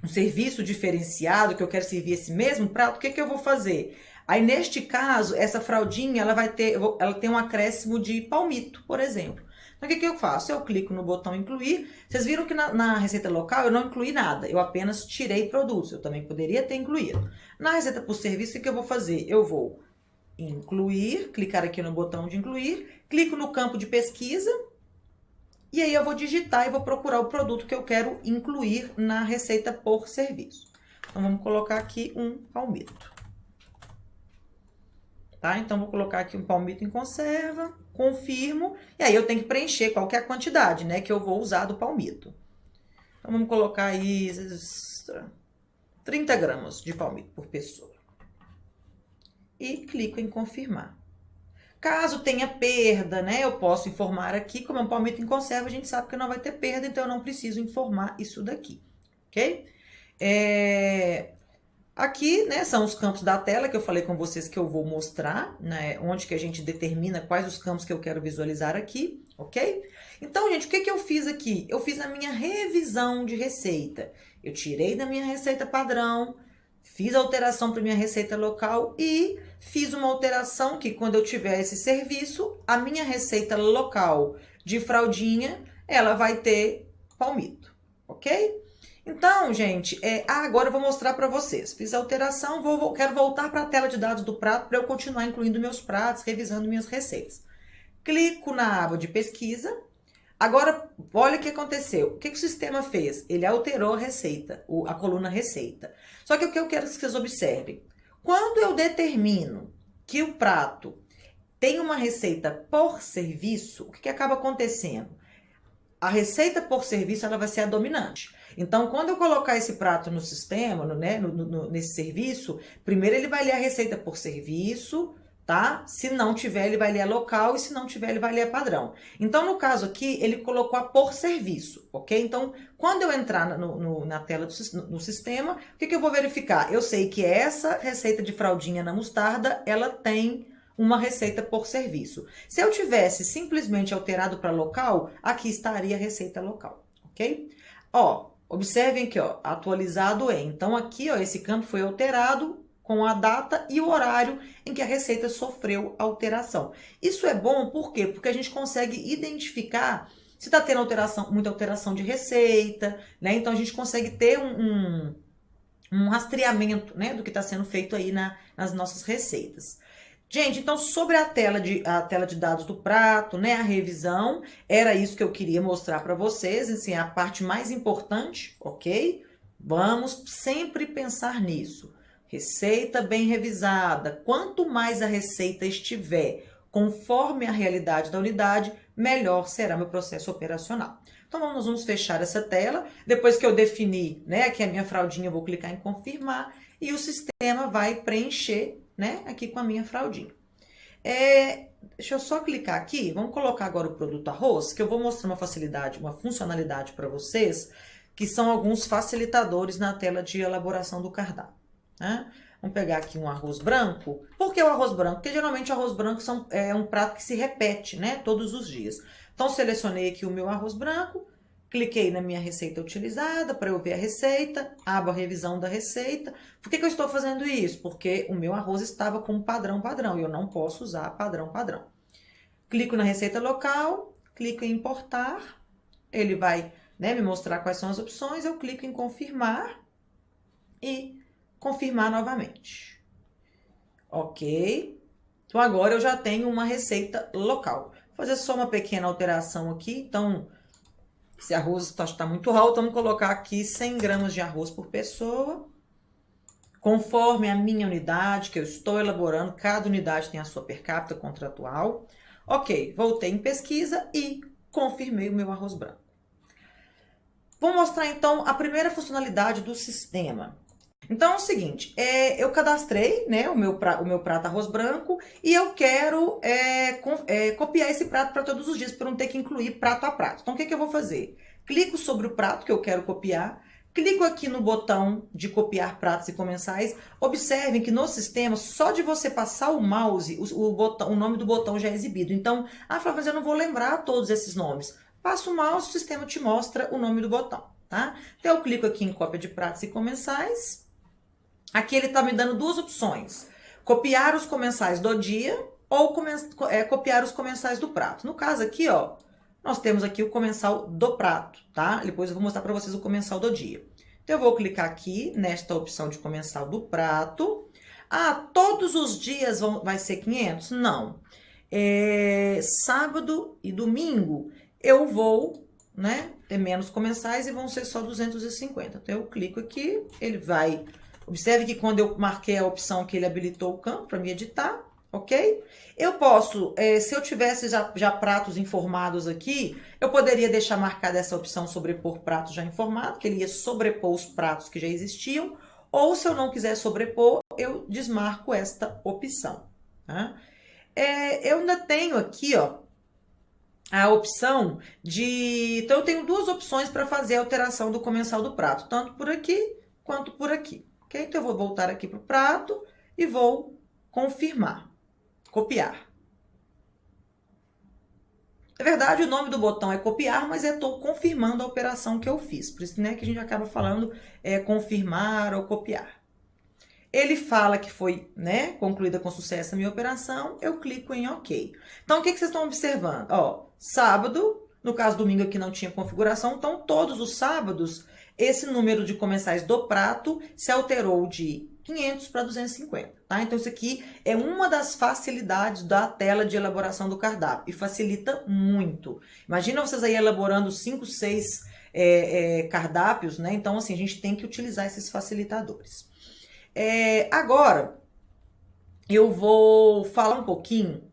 serviço diferenciado, que eu quero servir esse mesmo prato, o que eu vou fazer? Aí, neste caso, essa fraldinha, ela tem um acréscimo de palmito, por exemplo. Então, o que eu faço? Eu clico no botão incluir. Vocês viram que na receita local eu não incluí nada, eu apenas tirei produtos. Eu também poderia ter incluído. Na receita por serviço, o que eu vou fazer? Eu vou incluir, clicar aqui no botão de incluir, clico no campo de pesquisa, e aí eu vou digitar e vou procurar o produto que eu quero incluir na receita por serviço. Então, vamos colocar aqui um palmito. Tá? Então, vou colocar aqui um palmito em conserva, confirmo, e aí eu tenho que preencher qual que é a quantidade, né, que eu vou usar do palmito. Então, vamos colocar aí 30 gramas de palmito por pessoa. E clico em confirmar. Caso tenha perda, né, eu posso informar aqui, como é um palmito em conserva, a gente sabe que não vai ter perda, então eu não preciso informar isso daqui, ok? Aqui, né, são os campos da tela que eu falei com vocês que eu vou mostrar, né, onde que a gente determina quais os campos que eu quero visualizar aqui, ok? Então, gente, o que eu fiz aqui? Eu fiz a minha revisão de receita. Eu tirei da minha receita padrão, fiz a alteração para minha receita local e fiz uma alteração que quando eu tiver esse serviço, a minha receita local de fraldinha, ela vai ter palmito, ok? Então, gente, agora eu vou mostrar para vocês. Fiz a alteração, quero voltar para a tela de dados do prato para eu continuar incluindo meus pratos, revisando minhas receitas. Clico na aba de pesquisa. Agora, olha o que aconteceu. O que o sistema fez? Ele alterou a receita, a coluna receita. Só que o que eu quero que vocês observem. Quando eu determino que o prato tem uma receita por serviço, o que acaba acontecendo? A receita por serviço ela vai ser a dominante. Então, quando eu colocar esse prato no sistema, né, nesse serviço, primeiro ele vai ler a receita por serviço, tá? Se não tiver, ele vai ler a local e se não tiver, ele vai ler a padrão. Então, no caso aqui, ele colocou a por serviço, ok? Então, quando eu entrar na tela do sistema, o que eu vou verificar? Eu sei que essa receita de fraldinha na mostarda, ela tem uma receita por serviço. Se eu tivesse simplesmente alterado para local, aqui estaria a receita local, ok? Ó, observem aqui, ó, atualizado em. Então, aqui, ó, esse campo foi alterado com a data e o horário em que a receita sofreu alteração. Isso é bom, por quê? Porque a gente consegue identificar se está tendo muita alteração de receita, né? Então a gente consegue ter um rastreamento, né, do que está sendo feito aí nas nossas receitas. Gente, então sobre a tela de dados do prato, né, a revisão, era isso que eu queria mostrar para vocês, assim, a parte mais importante, ok? Vamos sempre pensar nisso. Receita bem revisada. Quanto mais a receita estiver conforme a realidade da unidade, melhor será meu processo operacional. Então, nós vamos fechar essa tela. Depois que eu definir, né, aqui a minha fraldinha, eu vou clicar em confirmar e o sistema vai preencher, né, aqui com a minha fraldinha. Deixa eu só clicar aqui. Vamos colocar agora o produto arroz, que eu vou mostrar uma funcionalidade para vocês, que são alguns facilitadores na tela de elaboração do cardápio, né? Vamos pegar aqui um arroz branco. Por que o arroz branco? Porque geralmente o arroz branco é um prato que se repete, né, todos os dias. Então, selecionei aqui o meu arroz branco, cliquei na minha receita utilizada para eu ver a receita, abro a revisão da receita. Por que eu estou fazendo isso? Porque o meu arroz estava com padrão e eu não posso usar padrão. Clico na receita local, clico em importar, ele vai, né, me mostrar quais são as opções, eu clico em confirmar e confirmar novamente. Ok. Então, agora eu já tenho uma receita local. Vou fazer só uma pequena alteração aqui. Então, esse arroz está muito alto, vamos colocar aqui 100 gramas de arroz por pessoa. Conforme a minha unidade que eu estou elaborando, cada unidade tem a sua per capita contratual. Ok, voltei em pesquisa e confirmei o meu arroz branco. Vou mostrar, então, a primeira funcionalidade do sistema. Então, é o seguinte, eu cadastrei, né, o meu prato arroz branco e eu quero copiar esse prato para todos os dias, para não ter que incluir prato a prato. Então, o que eu vou fazer? Clico sobre o prato que eu quero copiar, clico aqui no botão de copiar pratos e comensais. Observem que no sistema, só de você passar o mouse, o nome do botão já é exibido. Então, Flávia, mas eu não vou lembrar todos esses nomes. Passa o mouse, o sistema te mostra o nome do botão, tá? Então, eu clico aqui em cópia de pratos e comensais. Aqui ele está me dando duas opções. Copiar os comensais do dia ou copiar os comensais do prato. No caso aqui, ó, nós temos aqui o comensal do prato, tá? Depois eu vou mostrar para vocês o comensal do dia. Então, eu vou clicar aqui nesta opção de comensal do prato. Todos os dias vai ser 500? Não. Sábado e domingo eu vou, né, ter menos comensais e vão ser só 250. Então, eu clico aqui, ele vai... Observe que quando eu marquei a opção que ele habilitou o campo para me editar, ok? Eu posso, se eu tivesse já pratos informados aqui, eu poderia deixar marcada essa opção sobrepor pratos já informados, que ele ia sobrepor os pratos que já existiam, ou se eu não quiser sobrepor, eu desmarco esta opção, tá? Eu ainda tenho aqui, ó, a opção de... Então, eu tenho duas opções para fazer a alteração do comensal do prato, tanto por aqui quanto por aqui. Ok? Então, eu vou voltar aqui para o prato e vou confirmar, copiar. Na verdade, o nome do botão é copiar, mas eu estou confirmando a operação que eu fiz. Por isso, né, que a gente acaba falando confirmar ou copiar. Ele fala que foi, né, concluída com sucesso a minha operação, eu clico em OK. Então, o que vocês estão observando? Ó, sábado, no caso domingo aqui não tinha configuração, então todos os sábados esse número de comensais do prato se alterou de 500 para 250, tá? Então, isso aqui é uma das facilidades da tela de elaboração do cardápio e facilita muito. Imagina vocês aí elaborando 5, 6 cardápios, né? Então, assim, a gente tem que utilizar esses facilitadores. Agora, eu vou falar um pouquinho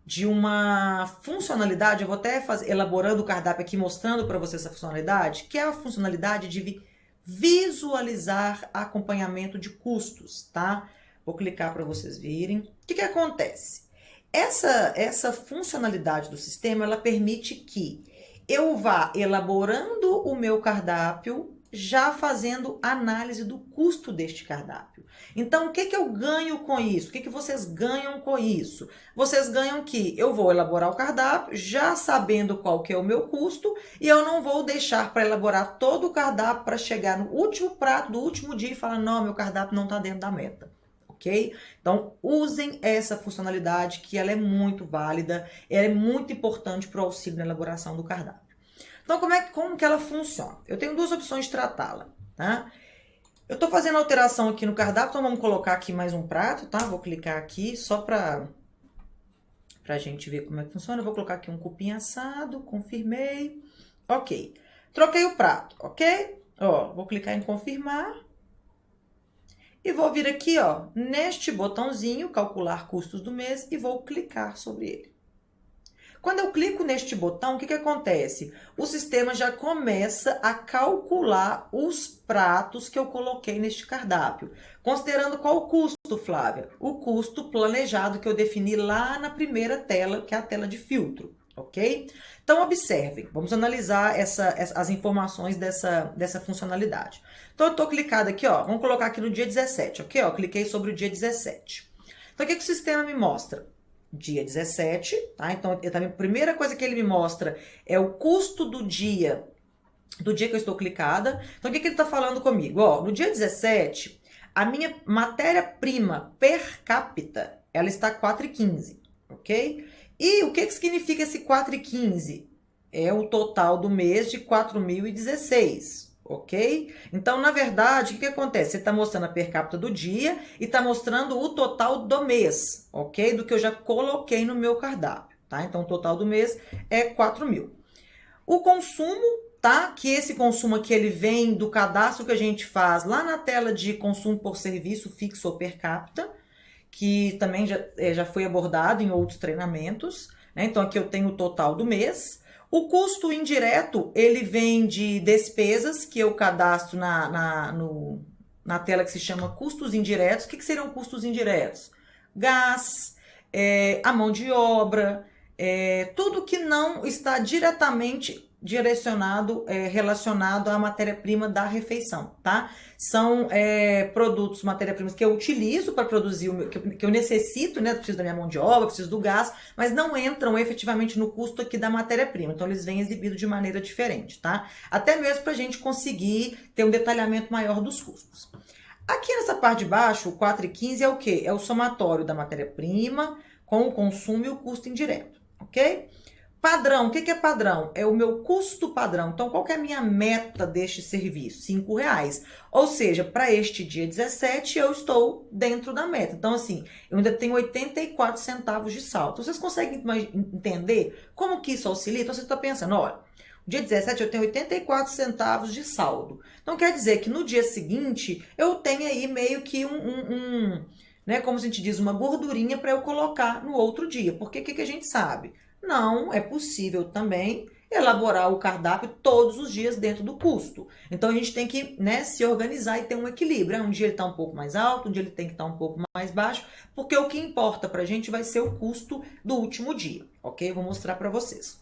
de uma funcionalidade, eu vou até elaborando o cardápio aqui, mostrando para vocês essa funcionalidade, que é a funcionalidade de visualizar acompanhamento de custos, tá? Vou clicar para vocês verem. O que acontece? Essa funcionalidade do sistema, ela permite que eu vá elaborando o meu cardápio, já fazendo análise do custo deste cardápio. Então, o que eu ganho com isso? O que vocês ganham com isso? Vocês ganham que eu vou elaborar o cardápio já sabendo qual que é o meu custo e eu não vou deixar para elaborar todo o cardápio para chegar no último prato do último dia e falar, não, meu cardápio não está dentro da meta. ok? Então, usem essa funcionalidade que ela é muito válida, ela é muito importante para o auxílio na elaboração do cardápio. Então, como que ela funciona? Eu tenho duas opções de tratá-la, tá? Eu tô fazendo alteração aqui no cardápio, então vamos colocar aqui mais um prato, tá? Vou clicar aqui só pra gente ver como é que funciona. Eu vou colocar aqui um cupim assado, confirmei, ok. Troquei o prato, ok? Ó, vou clicar em confirmar. E vou vir aqui, ó, neste botãozinho, calcular custos do mês, e vou clicar sobre ele. Quando eu clico neste botão, o que acontece? O sistema já começa a calcular os pratos que eu coloquei neste cardápio. Considerando qual o custo, Flávia? O custo planejado que eu defini lá na primeira tela, que é a tela de filtro, ok? Então, observem, vamos analisar as informações dessa funcionalidade. Então, eu estou clicado aqui, ó, vamos colocar aqui no dia 17, ok? Ó, cliquei sobre o dia 17. Então, o que o sistema me mostra? Dia 17, tá? Então, a primeira coisa que ele me mostra é o custo do dia que eu estou clicada. Então, o que ele está falando comigo? Ó, no dia 17, a minha matéria-prima per capita, ela está 4,15, ok? E o que significa esse 4,15? É o total do mês de 4.016. Ok? Então, na verdade, o que acontece? Você está mostrando a per capita do dia e está mostrando o total do mês, ok? Do que eu já coloquei no meu cardápio, tá? Então, o total do mês é 4.000. O consumo, tá? Que esse consumo aqui, ele vem do cadastro que a gente faz lá na tela de consumo por serviço fixo ou per capita, que também já foi abordado em outros treinamentos, né? Então, aqui eu tenho o total do mês. O custo indireto, ele vem de despesas que eu cadastro na tela que se chama custos indiretos. O que seriam custos indiretos? Gás, a mão de obra, tudo que não está diretamente relacionado à matéria-prima da refeição, tá? São produtos, matéria-primas que eu utilizo para produzir, que eu necessito, né? Preciso da minha mão de obra, preciso do gás, mas não entram efetivamente no custo aqui da matéria-prima. Então, eles vêm exibidos de maneira diferente, tá? Até mesmo para a gente conseguir ter um detalhamento maior dos custos. Aqui nessa parte de baixo, o 4,15 é o quê? É o somatório da matéria-prima com o consumo e o custo indireto, ok? Padrão, o que é padrão? É o meu custo padrão. Então, qual que é a minha meta deste serviço? R$5. Ou seja, para este dia 17, eu estou dentro da meta. Então, assim, eu ainda tenho 84 centavos de saldo. Vocês conseguem entender como que isso auxilia? Então, você está pensando, olha, no dia 17 eu tenho 84 centavos de saldo. Então, quer dizer que no dia seguinte, eu tenho aí meio que né, como a gente diz, uma gordurinha para eu colocar no outro dia. Porque o que a gente sabe? Não é possível também elaborar o cardápio todos os dias dentro do custo. Então, a gente tem que, né, se organizar e ter um equilíbrio. Um dia ele está um pouco mais alto, um dia ele tem que estar um pouco mais baixo, porque o que importa para a gente vai ser o custo do último dia, ok? Vou mostrar para vocês.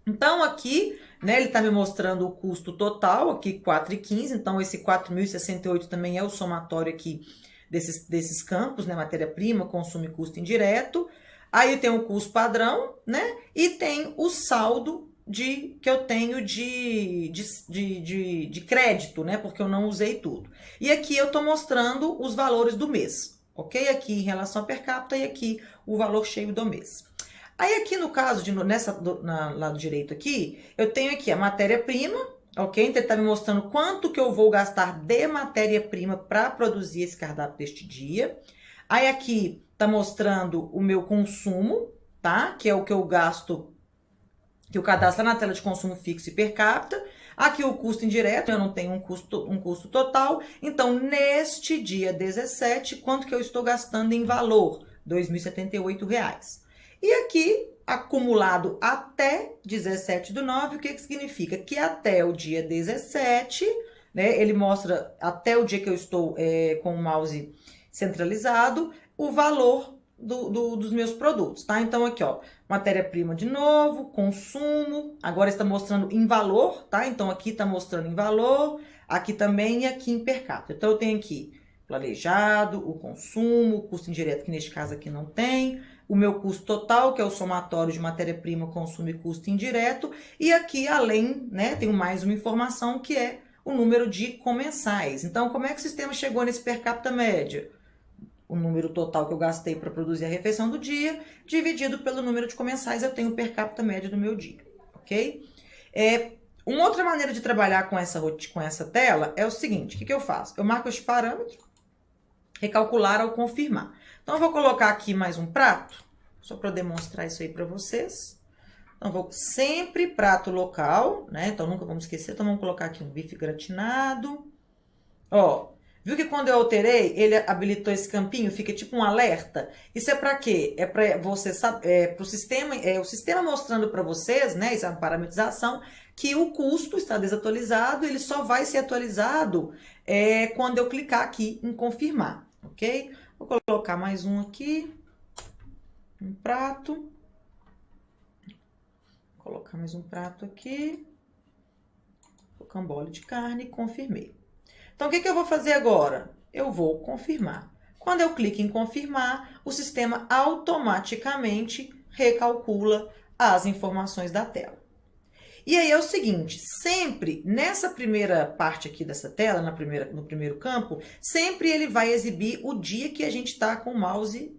Então, aqui, né, ele está me mostrando o custo total, aqui 4,15, então esse 4.068 também é o somatório aqui desses campos, né, matéria-prima, consumo e custo indireto. Aí tem o custo padrão, né? E tem o saldo que eu tenho de crédito, né? Porque eu não usei tudo. E aqui eu tô mostrando os valores do mês, ok? Aqui em relação a per capita e aqui o valor cheio do mês. Aí aqui no caso, lado direito aqui, eu tenho aqui a matéria-prima, ok? Então ele tá me mostrando quanto que eu vou gastar de matéria-prima para produzir esse cardápio deste dia. Aí aqui tá mostrando o meu consumo, tá? Que é o que eu gasto, que eu cadastro na tela de consumo fixo e per capita. Aqui o custo indireto, eu não tenho um custo total. Então, neste dia 17, quanto que eu estou gastando em valor? R$2.078. E aqui, acumulado até 17/9, o que significa? Que até o dia 17, né? Ele mostra até o dia que eu estou com o mouse centralizado, o valor dos meus produtos, tá? Então, aqui, ó, matéria-prima de novo, consumo, agora está mostrando em valor, tá? Então, aqui está mostrando em valor, aqui também e aqui em per capita. Então, eu tenho aqui planejado, o consumo, o custo indireto, que neste caso aqui não tem, o meu custo total, que é o somatório de matéria-prima, consumo e custo indireto, e aqui, além, né, tenho mais uma informação que é o número de comensais. Então, como é que o sistema chegou nesse per capita média? o número total que eu gastei para produzir a refeição do dia, dividido pelo número de comensais, eu tenho o per capita médio do meu dia, ok? Uma outra maneira de trabalhar com essa tela é o seguinte, o que eu faço? Eu marco este parâmetro, recalcular ao confirmar. Então, eu vou colocar aqui mais um prato, só para demonstrar isso aí para vocês. Então, vou sempre prato local, né? Então, nunca vamos esquecer. Então, vamos colocar aqui um bife gratinado. Ó, viu que quando eu alterei, ele habilitou esse campinho, fica tipo um alerta? Isso é para quê? É para você saber, o sistema mostrando para vocês, né? Isso é uma parametrização, que o custo está desatualizado, ele só vai ser atualizado quando eu clicar aqui em confirmar, ok? Vou colocar mais um aqui, um prato. Vou colocar mais um prato aqui, rocambole de carne, confirmei. Então, o que eu vou fazer agora? Eu vou confirmar. Quando eu clico em confirmar, o sistema automaticamente recalcula as informações da tela. E aí é o seguinte, sempre nessa primeira parte aqui dessa tela, no primeiro campo, sempre ele vai exibir o dia que a gente está com o mouse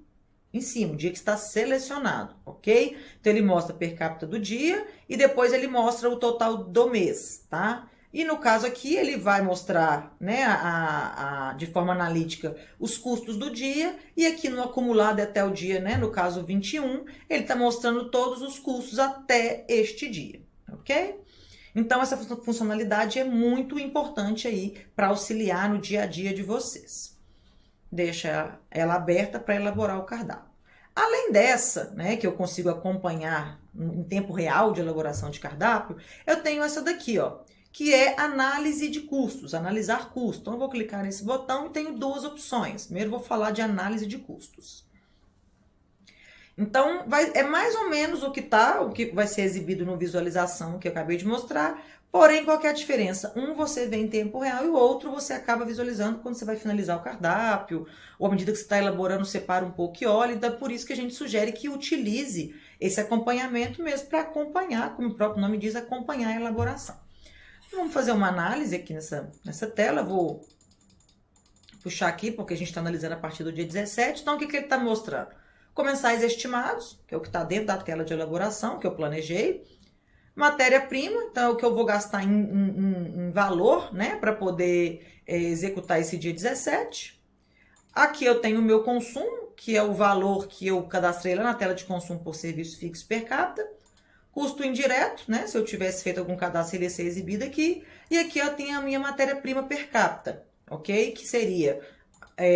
em cima, o dia que está selecionado, ok? Então, ele mostra per capita do dia e depois ele mostra o total do mês, tá? E no caso aqui, ele vai mostrar, né, de forma analítica, os custos do dia. E aqui no acumulado até o dia, né, no caso 21, ele está mostrando todos os custos até este dia, ok? Então, essa funcionalidade é muito importante aí para auxiliar no dia a dia de vocês. Deixa ela aberta para elaborar o cardápio. Além dessa, né, que eu consigo acompanhar em tempo real de elaboração de cardápio, eu tenho essa daqui, ó, que é análise de custos, analisar custos. Então, eu vou clicar nesse botão e tenho duas opções. Primeiro, vou falar de análise de custos. Então, é mais ou menos o que vai ser exibido no visualização que eu acabei de mostrar, porém, qual que é a diferença? Um você vê em tempo real e o outro você acaba visualizando quando você vai finalizar o cardápio, ou à medida que você está elaborando, você para um pouco e olha. Então, é por isso que a gente sugere que utilize esse acompanhamento mesmo para acompanhar, como o próprio nome diz, acompanhar a elaboração. Vamos fazer uma análise aqui nessa tela. Vou puxar aqui, porque a gente está analisando a partir do dia 17. Então, o que ele está mostrando? Comensais estimados, que é o que está dentro da tela de elaboração, que eu planejei. Matéria-prima, então é o que eu vou gastar em valor, né, para poder executar esse dia 17. Aqui eu tenho o meu consumo, que é o valor que eu cadastrei lá na tela de consumo por serviço fixo per capita. Custo indireto, né? Se eu tivesse feito algum cadastro, ele ia ser exibido aqui. E aqui eu tenho a minha matéria-prima per capita, ok? Que seria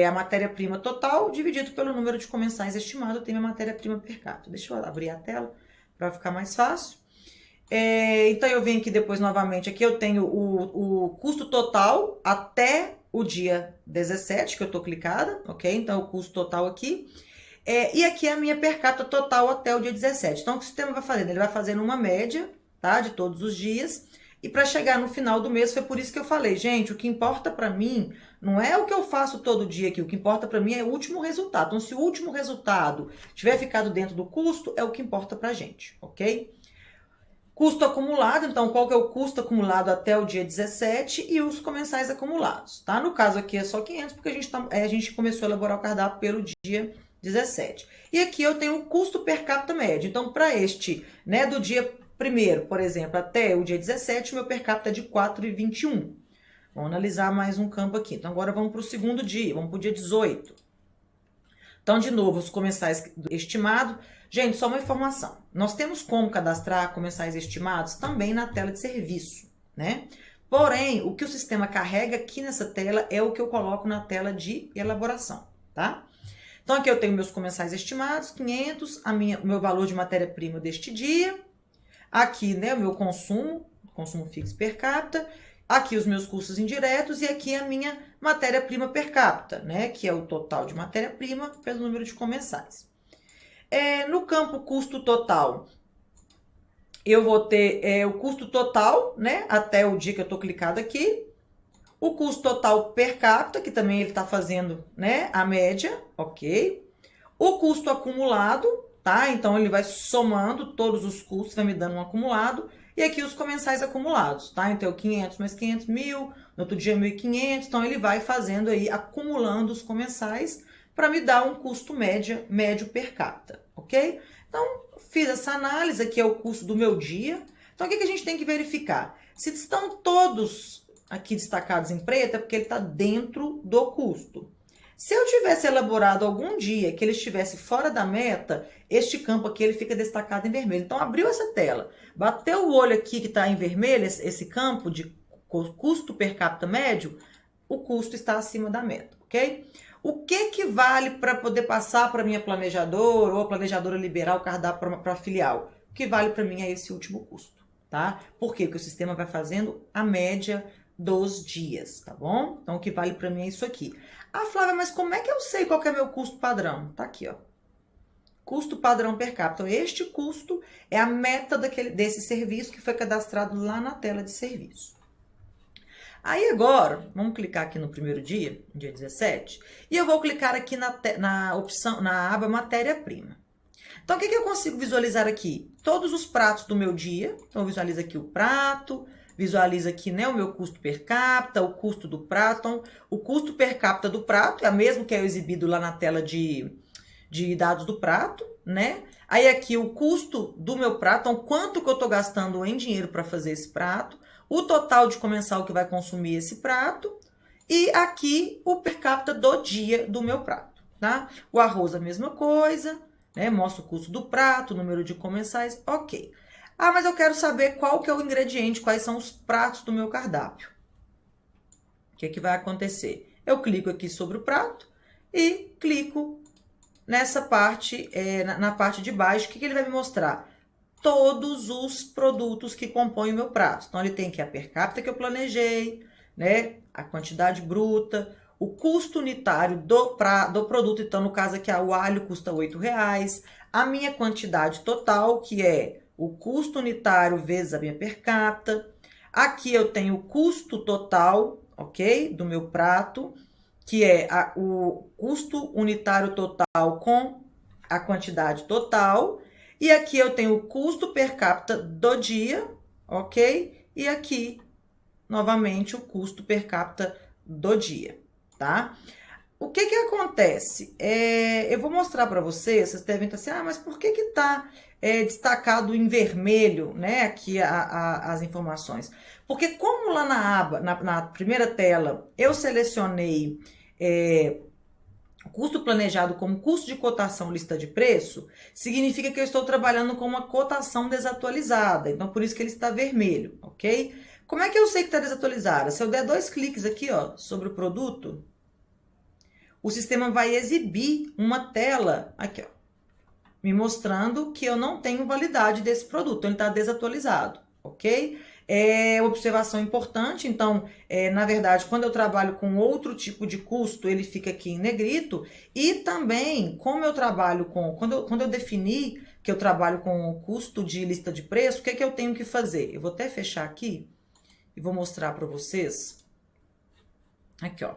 a matéria-prima total dividido pelo número de comensais estimado. Eu tenho a matéria-prima per capita. Deixa eu abrir a tela para ficar mais fácil. Então, eu venho aqui depois novamente. Aqui eu tenho o custo total até o dia 17, que eu estou clicada, ok? Então, o custo total aqui. E aqui é a minha per capita total até o dia 17. Então, o que o sistema vai fazendo? Ele vai fazendo uma média, tá? De todos os dias. E para chegar no final do mês, foi por isso que eu falei, gente, o que importa para mim não é o que eu faço todo dia aqui. O que importa para mim é o último resultado. Então, se o último resultado tiver ficado dentro do custo, é o que importa pra gente, ok? Custo acumulado, então, qual que é o custo acumulado até o dia 17 e os comensais acumulados, tá? No caso aqui é só 500, porque a gente começou a elaborar o cardápio pelo dia 17. E aqui eu tenho o custo per capita médio. Então, para este, né, do dia 1º, por exemplo, até o dia 17, o meu per capita é de 4,21. Vamos analisar mais um campo aqui. Então, agora vamos para o segundo dia, vamos para o dia 18. Então, de novo, os comensais estimados. Gente, só uma informação. Nós temos como cadastrar comensais estimados também na tela de serviço, né? Porém, o que o sistema carrega aqui nessa tela é o que eu coloco na tela de elaboração, tá? Então, aqui eu tenho meus comensais estimados, 500, o meu valor de matéria-prima deste dia. Aqui, né, o meu consumo fixo per capita. Aqui os meus custos indiretos e aqui a minha matéria-prima per capita, né, que é o total de matéria-prima pelo número de comensais. No campo custo total, eu vou ter o custo total, né, até o dia que eu estou clicado aqui. O custo total per capita, que também ele está fazendo, né, a média, ok? O custo acumulado, tá? Então, ele vai somando todos os custos, vai me dando um acumulado. E aqui os comensais acumulados, tá? Então, 500 mais 500, 1.000, no outro dia 1.500. Então, ele vai fazendo aí, acumulando os comensais para me dar um custo médio per capita, ok? Então, fiz essa análise, aqui é o custo do meu dia. Então, o que a gente tem que verificar? Se estão todos aqui destacados em preto, é porque ele está dentro do custo. Se eu tivesse elaborado algum dia que ele estivesse fora da meta, este campo aqui ele fica destacado em vermelho. Então, abriu essa tela, bateu o olho aqui que está em vermelho, esse campo de custo per capita médio, o custo está acima da meta, ok? O que vale para poder passar para minha planejadora ou a planejadora liberar o cardápio para a filial? O que vale para mim é esse último custo, tá? Por quê? Porque o sistema vai fazendo a média dos dias, tá bom? Então, o que vale para mim é isso aqui. Ah, Flávia, mas como é que eu sei qual que é meu custo padrão? Tá aqui, ó. Custo padrão per capita. Então, este custo é a meta desse serviço que foi cadastrado lá na tela de serviço. Aí agora, vamos clicar aqui no primeiro dia 17, e eu vou clicar aqui na opção, na aba matéria-prima. Então, o que eu consigo visualizar aqui? Todos os pratos do meu dia. Então, eu visualizo aqui o prato, visualizo aqui, né, o meu custo per capita, o custo do prato. Então, o custo per capita do prato é o mesmo que é exibido lá na tela de dados do prato, né? Aí aqui o custo do meu prato, então quanto que eu estou gastando em dinheiro para fazer esse prato, o total de comensal que vai consumir esse prato e aqui o per capita do dia do meu prato, tá? O arroz a mesma coisa, né? Mostra o custo do prato, o número de comensais, ok. Ah, mas eu quero saber qual que é o ingrediente, quais são os pratos do meu cardápio. O que vai acontecer? Eu clico aqui sobre o prato e clico nessa parte, na parte de baixo, o que ele vai me mostrar? Todos os produtos que compõem o meu prato. Então, ele tem aqui a per capita que eu planejei, né? A quantidade bruta, o custo unitário do produto. Então, no caso aqui, o alho custa R$8. A minha quantidade total, que é o custo unitário vezes a minha per capita. Aqui eu tenho o custo total, ok? Do meu prato, que é o custo unitário total com a quantidade total. E aqui eu tenho o custo per capita do dia, ok? E aqui, novamente, o custo per capita do dia, tá? O que acontece? Eu vou mostrar para vocês devem estar assim, mas por que tá destacado em vermelho, né? Aqui as informações. Porque como lá na aba, na primeira tela, eu selecionei custo planejado como custo de cotação lista de preço, significa que eu estou trabalhando com uma cotação desatualizada. Então, por isso que ele está vermelho, ok? Como é que eu sei que está desatualizada? Se eu der 2 cliques aqui, ó, sobre o produto, o sistema vai exibir uma tela aqui, ó, me mostrando que eu não tenho validade desse produto. Então, ele está desatualizado, ok? Observação importante, então, na verdade, quando eu trabalho com outro tipo de custo, ele fica aqui em negrito, e também, como eu trabalho com, quando eu defini que eu trabalho com o custo de lista de preço, o que eu tenho que fazer? Eu vou até fechar aqui, e vou mostrar para vocês, aqui, ó.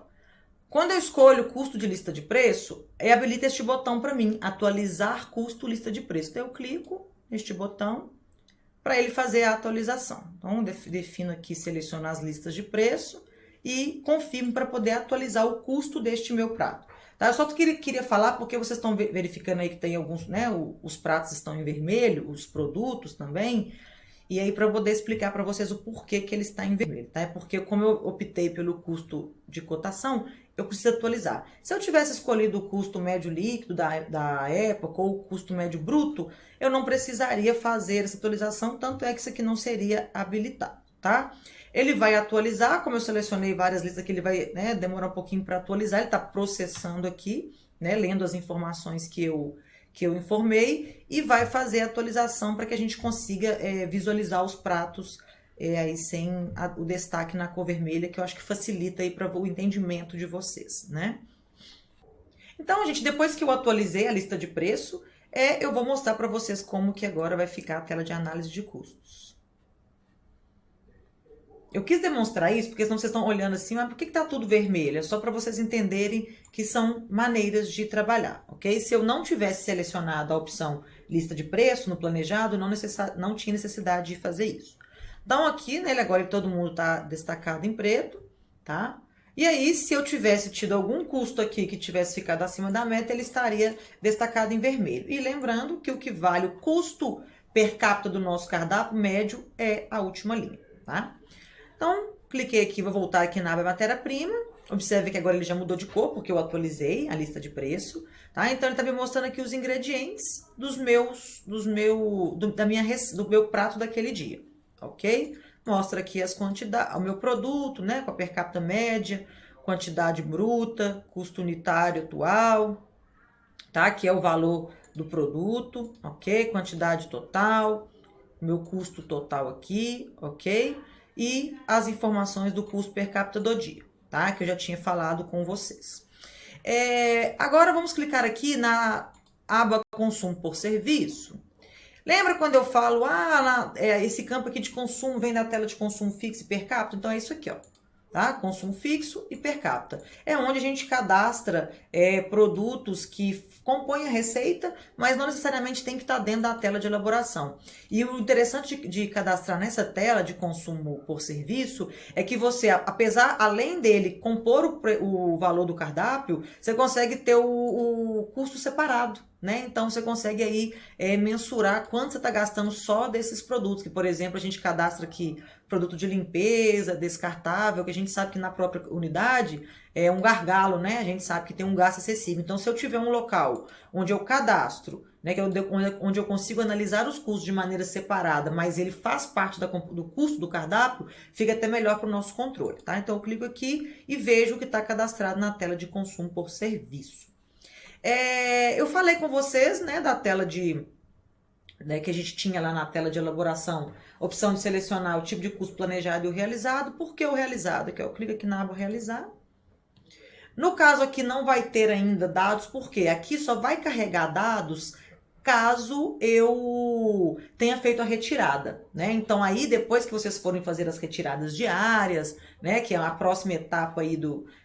Quando eu escolho custo de lista de preço, habilita este botão para mim, atualizar custo lista de preço. Então, eu clico neste botão, para ele fazer a atualização. Então, defino aqui, selecionar as listas de preço e confirmo para poder atualizar o custo deste meu prato. Tá? Eu só queria falar porque vocês estão verificando aí que tem alguns, né, os pratos estão em vermelho, os produtos também, e aí para eu poder explicar para vocês o porquê que ele está em vermelho, tá? É porque como eu optei pelo custo de cotação, eu preciso atualizar. Se eu tivesse escolhido o custo médio líquido da época ou o custo médio bruto, eu não precisaria fazer essa atualização, tanto é que isso aqui não seria habilitado, tá? Ele vai atualizar, como eu selecionei várias listas aqui, ele vai, né, demorar um pouquinho para atualizar, ele está processando aqui, né, lendo as informações que eu informei e vai fazer a atualização para que a gente consiga visualizar os pratos aí sem o destaque na cor vermelha, que eu acho que facilita aí para o entendimento de vocês, né? Então, gente, depois que eu atualizei a lista de preço, eu vou mostrar para vocês como que agora vai ficar a tela de análise de custos. Eu quis demonstrar isso porque senão vocês estão olhando assim, mas por que tá tudo vermelho? É só para vocês entenderem que são maneiras de trabalhar, ok? Se eu não tivesse selecionado a opção lista de preço no planejado, não tinha necessidade de fazer isso. Então, aqui, né, agora todo mundo tá destacado em preto, tá? E aí, se eu tivesse tido algum custo aqui que tivesse ficado acima da meta, ele estaria destacado em vermelho. E lembrando que o que vale o custo per capita do nosso cardápio médio é a última linha, tá? Então, cliquei aqui, vou voltar aqui na aba matéria-prima. Observe que agora ele já mudou de cor, porque eu atualizei a lista de preço, tá? Então, ele está me mostrando aqui os ingredientes do meu prato daquele dia, ok? Mostra aqui as quantidades, o meu produto, né? Com a per capita média, quantidade bruta, custo unitário atual, tá? Que é o valor do produto, ok? Quantidade total, meu custo total aqui, ok? E as informações do custo per capita do dia, tá? Que eu já tinha falado com vocês. Agora vamos clicar aqui na aba consumo por serviço. Lembra quando eu falo, esse campo aqui de consumo vem da tela de consumo fixo e per capita? Então é isso aqui, ó, tá? Consumo fixo e per capita. É onde a gente cadastra produtos que compõem a receita, mas não necessariamente tem que estar dentro da tela de elaboração. E o interessante de cadastrar nessa tela de consumo por serviço é que você, além dele compor o valor do cardápio, você consegue ter o custo separado, né? Então, você consegue aí mensurar quanto você está gastando só desses produtos, que, por exemplo, a gente cadastra aqui produto de limpeza, descartável, que a gente sabe que na própria unidade é um gargalo, né? A gente sabe que tem um gasto excessivo. Então, se eu tiver um local onde eu cadastro, né, onde eu consigo analisar os custos de maneira separada, mas ele faz parte do custo do cardápio, fica até melhor para o nosso controle, tá? Então, eu clico aqui e vejo o que está cadastrado na tela de consumo por serviço. Eu falei com vocês, né, da tela que a gente tinha lá na tela de elaboração, opção de selecionar o tipo de custo planejado e o realizado. Por que o realizado? Que eu clico aqui na aba realizar. No caso aqui não vai ter ainda dados, porque aqui só vai carregar dados caso eu tenha feito a retirada, né? Então aí depois que vocês forem fazer as retiradas diárias, né, que é a próxima etapa aí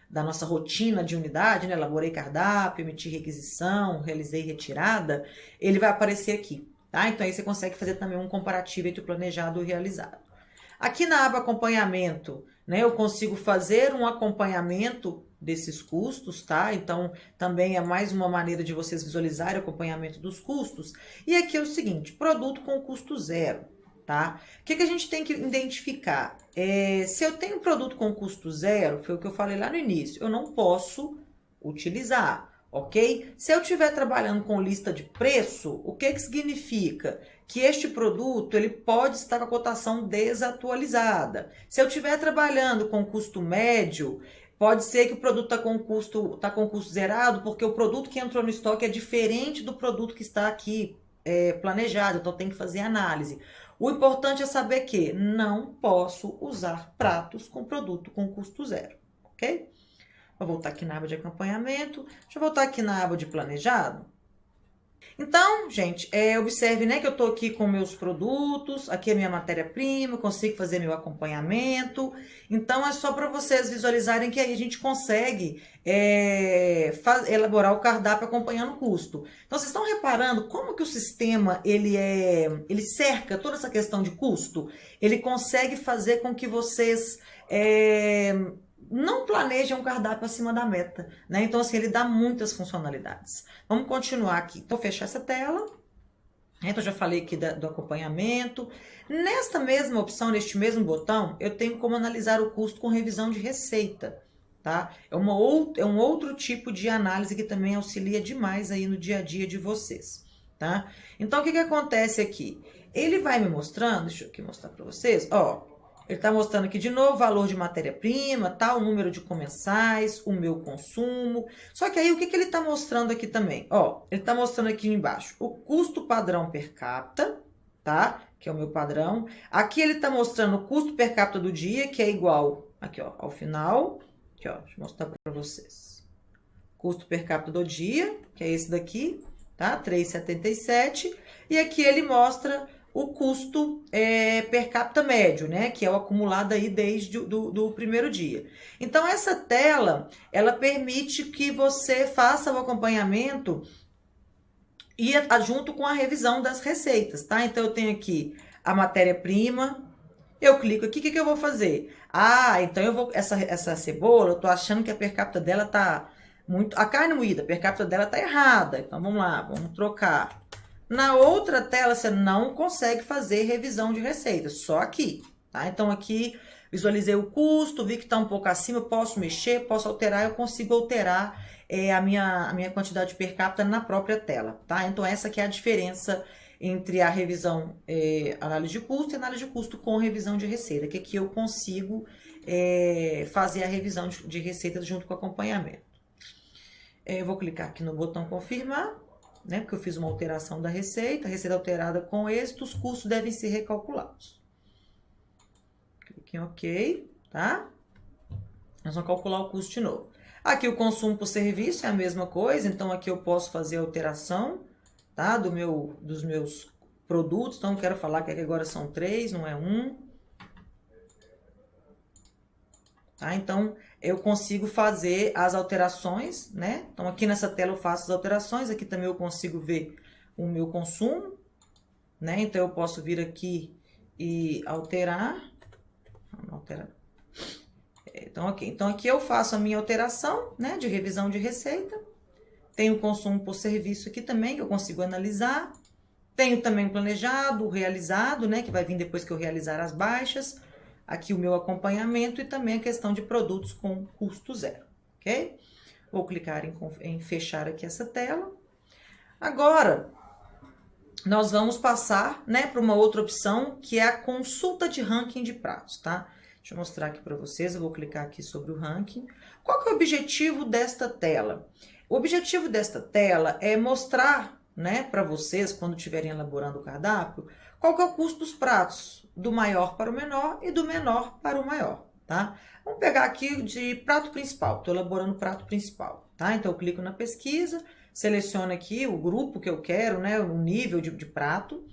da nossa rotina de unidade, né? Elaborei cardápio, emiti requisição, realizei retirada, ele vai aparecer aqui, tá? Então aí você consegue fazer também um comparativo entre o planejado e o realizado. Aqui na aba acompanhamento, né, eu consigo fazer um acompanhamento desses custos, tá? Então, também é mais uma maneira de vocês visualizarem o acompanhamento dos custos. E aqui é o seguinte, produto com custo zero, tá? O que a gente tem que identificar? Se eu tenho produto com custo zero, foi o que eu falei lá no início, eu não posso utilizar, ok? Se eu estiver trabalhando com lista de preço, o que significa? Que este produto ele pode estar com a cotação desatualizada. Se eu estiver trabalhando com custo médio, pode ser que o produto está com custo zerado, porque o produto que entrou no estoque é diferente do produto que está aqui planejado, então tem que fazer análise. O importante é saber que não posso usar pratos com produto com custo zero, ok? Vou voltar aqui na aba de acompanhamento, deixa eu voltar aqui na aba de planejado. Então, gente, observe, né, que eu estou aqui com meus produtos, aqui é minha matéria-prima, consigo fazer meu acompanhamento. Então, é só para vocês visualizarem que aí a gente consegue elaborar o cardápio acompanhando o custo. Então, vocês estão reparando como que o sistema, ele cerca toda essa questão de custo? Ele consegue fazer com que vocês não planeja um cardápio acima da meta, né? Então, assim, ele dá muitas funcionalidades. Vamos continuar aqui. Então, fechar essa tela. Então, já falei aqui do acompanhamento. Nesta mesma opção, neste mesmo botão, eu tenho como analisar o custo com revisão de receita, tá? É um outro tipo de análise que também auxilia demais aí no dia a dia de vocês, tá? Então, o que acontece aqui? Ele vai me mostrando, deixa eu aqui mostrar para vocês, ó. Ele está mostrando aqui de novo o valor de matéria-prima, tá? O número de comensais, o meu consumo. Só que aí o que ele está mostrando aqui também? Ó, ele está mostrando aqui embaixo o custo padrão per capita, tá? Que é o meu padrão. Aqui ele está mostrando o custo per capita do dia, que é igual, aqui ó, ao final. Aqui ó, deixa eu mostrar para vocês. Custo per capita do dia, que é esse daqui, tá? 3,77. E aqui ele mostra o custo per capita médio, né? Que é o acumulado aí desde do primeiro dia. Então, essa tela, ela permite que você faça o acompanhamento e junto com a revisão das receitas, tá? Então, eu tenho aqui a matéria-prima, Eu clico aqui, o que que eu vou fazer? Ah, então eu vou, essa cebola, eu tô achando que a per capita dela tá muito, a carne moída, a per capita dela tá errada. Então vamos lá, vamos trocar. Na outra tela você não consegue fazer revisão de receita, só aqui, tá? Então aqui visualizei o custo, vi que tá um pouco acima, eu posso mexer, posso alterar, eu consigo alterar a minha quantidade de per capita na própria tela, tá? Então essa aqui é a diferença entre a revisão, análise de custo e análise de custo com revisão de receita, que aqui eu consigo fazer a revisão de receita junto com o acompanhamento. Eu vou clicar aqui no botão confirmar, né? Porque eu fiz uma alteração da receita, receita alterada com êxito, os custos devem ser recalculados. Clique em OK, tá? Nós vamos calcular o custo de novo. Aqui o consumo por serviço é a mesma coisa, então aqui eu posso fazer a alteração, tá? Dos meus produtos. Então, eu quero falar que aqui agora são 3, não é 1. Tá? Então, eu consigo fazer as alterações, né? Então, aqui nessa tela eu faço as alterações. Aqui também eu consigo ver o meu consumo, né? Então, eu posso vir aqui e alterar. Vamos alterar. Então, ok. Então, aqui eu faço a minha alteração, né? De revisão de receita. Tenho o consumo por serviço aqui também, que eu consigo analisar. Tenho também o planejado, o realizado, né? Que vai vir depois que eu realizar as baixas. Aqui o meu acompanhamento e também a questão de produtos com custo zero, ok? Vou clicar em fechar aqui essa tela. Agora, nós vamos passar, né, para uma outra opção, que é a consulta de ranking de pratos, tá? Deixa eu mostrar aqui para vocês, eu vou clicar aqui sobre o ranking. Qual que é o objetivo desta tela? O objetivo desta tela é mostrar, né, para vocês, quando estiverem elaborando o cardápio, qual que é o custo dos pratos, do maior para o menor e do menor para o maior, tá? Vamos pegar aqui de prato principal, estou elaborando o prato principal, tá? Então, eu clico na pesquisa, seleciono aqui o grupo que eu quero, né, o nível de prato.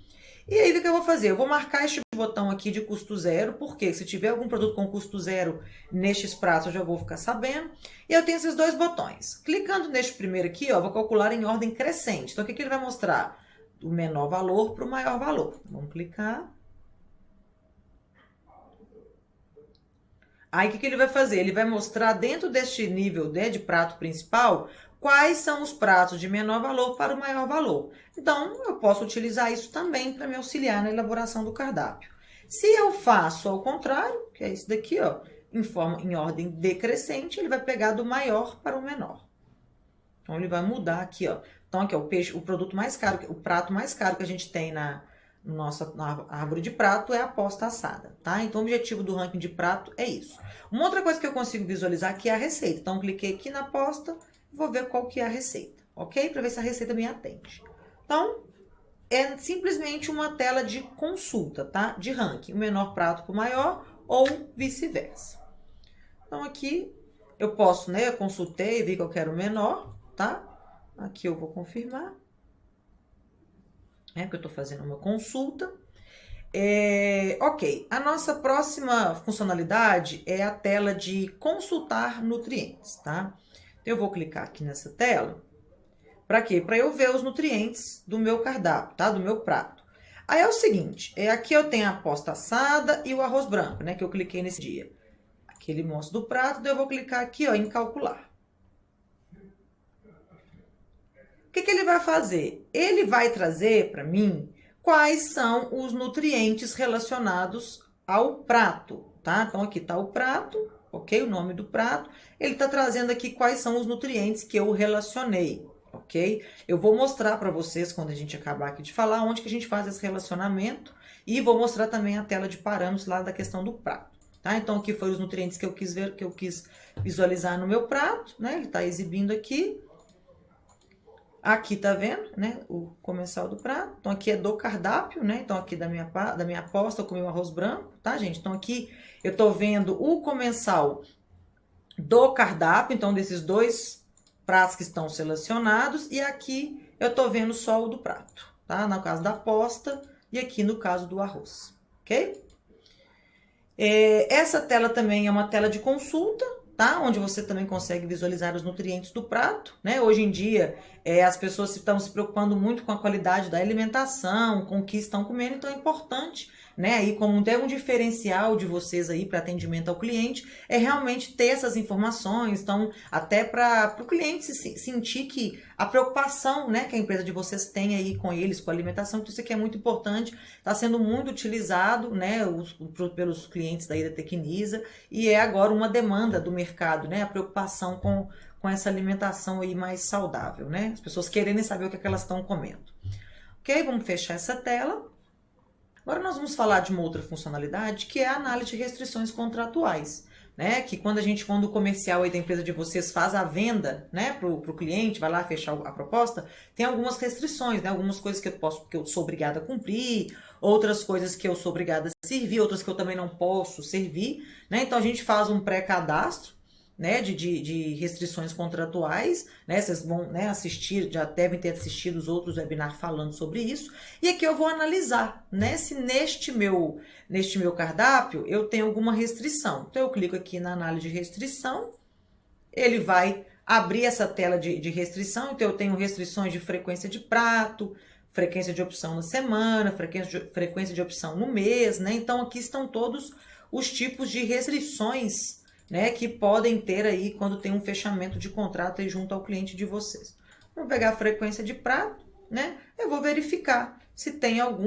E aí, o que eu vou fazer? Eu vou marcar este botão aqui de custo zero, porque se tiver algum produto com custo zero nestes pratos, eu já vou ficar sabendo. E eu tenho esses dois botões. Clicando neste primeiro aqui, ó, vou calcular em ordem crescente. Então, o que que ele vai mostrar? Do menor valor para o maior valor. Vamos clicar. Aí, o que que ele vai fazer? Ele vai mostrar dentro deste nível, né, de prato principal, quais são os pratos de menor valor para o maior valor. Então, eu posso utilizar isso também para me auxiliar na elaboração do cardápio. Se eu faço ao contrário, que é isso daqui, ó, em ordem decrescente, ele vai pegar do maior para o menor. Então, ele vai mudar aqui, ó. Então, aqui, ó, o produto mais caro, o prato mais caro que a gente tem na árvore de prato é a posta assada, tá? Então, o objetivo do ranking de prato é isso. Uma outra coisa que eu consigo visualizar aqui é a receita. Então, cliquei aqui na posta, vou ver qual que é a receita, ok? Para ver se a receita me atende. Então, é simplesmente uma tela de consulta, tá? De ranking, o menor prato para o maior ou vice-versa. Então, aqui eu posso, né? Eu consultei, vi que eu quero o menor, tá? Aqui eu vou confirmar. Porque eu tô fazendo uma consulta. Ok, a nossa próxima funcionalidade é a tela de consultar nutrientes, tá? Eu vou clicar aqui nessa tela. Para quê? Para eu ver os nutrientes do meu cardápio, tá? Do meu prato. Aí é o seguinte, aqui eu tenho a posta assada e o arroz branco, né? Que eu cliquei nesse dia. Aqui ele mostra do prato, daí eu vou clicar aqui, ó, em calcular. O que que ele vai fazer? Ele vai trazer para mim quais são os nutrientes relacionados ao prato, tá? Então, aqui tá o prato, ok? O nome do prato. Ele tá trazendo aqui quais são os nutrientes que eu relacionei, ok? Eu vou mostrar para vocês, quando a gente acabar aqui de falar, onde que a gente faz esse relacionamento. E vou mostrar também a tela de parâmetros lá da questão do prato, tá? Então, aqui foram os nutrientes que eu quis ver, que eu quis visualizar no meu prato, né? Ele tá exibindo aqui. Aqui tá vendo, né, o comensal do prato. Então, aqui é do cardápio, né? Então, aqui da minha aposta, eu comi o arroz branco, tá, gente? Então, aqui eu tô vendo o comensal do cardápio, então, desses dois pratos que estão selecionados. E aqui eu tô vendo só o do prato, tá? No caso da aposta e aqui no caso do arroz, ok? Essa tela também é uma tela de consulta, tá? Onde você também consegue visualizar os nutrientes do prato, né? Hoje em dia, as pessoas estão se preocupando muito com a qualidade da alimentação, com o que estão comendo, então é importante né, aí como até um diferencial de vocês aí para atendimento ao cliente, é realmente ter essas informações, então até para o cliente sentir que a preocupação, né, que a empresa de vocês tem aí com eles, com a alimentação, que isso aqui é muito importante, está sendo muito utilizado, né, pelos clientes daí da Tecnisa, e é agora uma demanda do mercado, né, a preocupação com essa alimentação aí mais saudável, né, as pessoas querendo saber o que é que elas estão comendo. Ok, vamos fechar essa tela. Agora nós vamos falar de uma outra funcionalidade, que é a análise de restrições contratuais, né? Que quando o comercial aí da empresa de vocês faz a venda, né, para o cliente, vai lá fechar a proposta, tem algumas restrições, né? Algumas coisas que eu sou obrigada a cumprir, outras coisas que eu sou obrigada a servir, outras que eu também não posso servir, né? Então a gente faz um pré-cadastro, né, de restrições contratuais, né, vocês vão, né, assistir, já devem ter assistido os outros webinars falando sobre isso, e aqui eu vou analisar, né, se neste meu cardápio eu tenho alguma restrição. Então eu clico aqui na análise de restrição, ele vai abrir essa tela de restrição, então eu tenho restrições de frequência de prato, frequência de opção na semana, frequência de opção no mês, né, então aqui estão todos os tipos de restrições, né, que podem ter aí quando tem um fechamento de contrato aí junto ao cliente de vocês. Vou pegar a frequência de prato, né? Eu vou verificar se tem o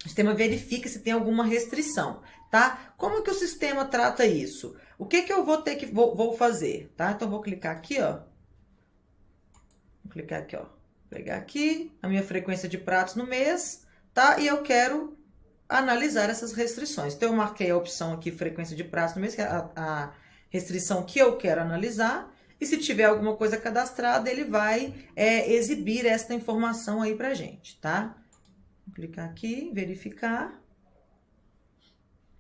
sistema verifica se tem alguma restrição, tá? Como que o sistema trata isso? O que eu vou fazer, tá? Então vou clicar aqui, ó. Vou clicar aqui, ó. Pegar aqui a minha frequência de pratos no mês, tá? E eu quero analisar essas restrições. Então, eu marquei a opção aqui, frequência de prazo no mês, que é a restrição que eu quero analisar, e se tiver alguma coisa cadastrada, ele vai exibir esta informação aí pra gente, tá? Vou clicar aqui, verificar.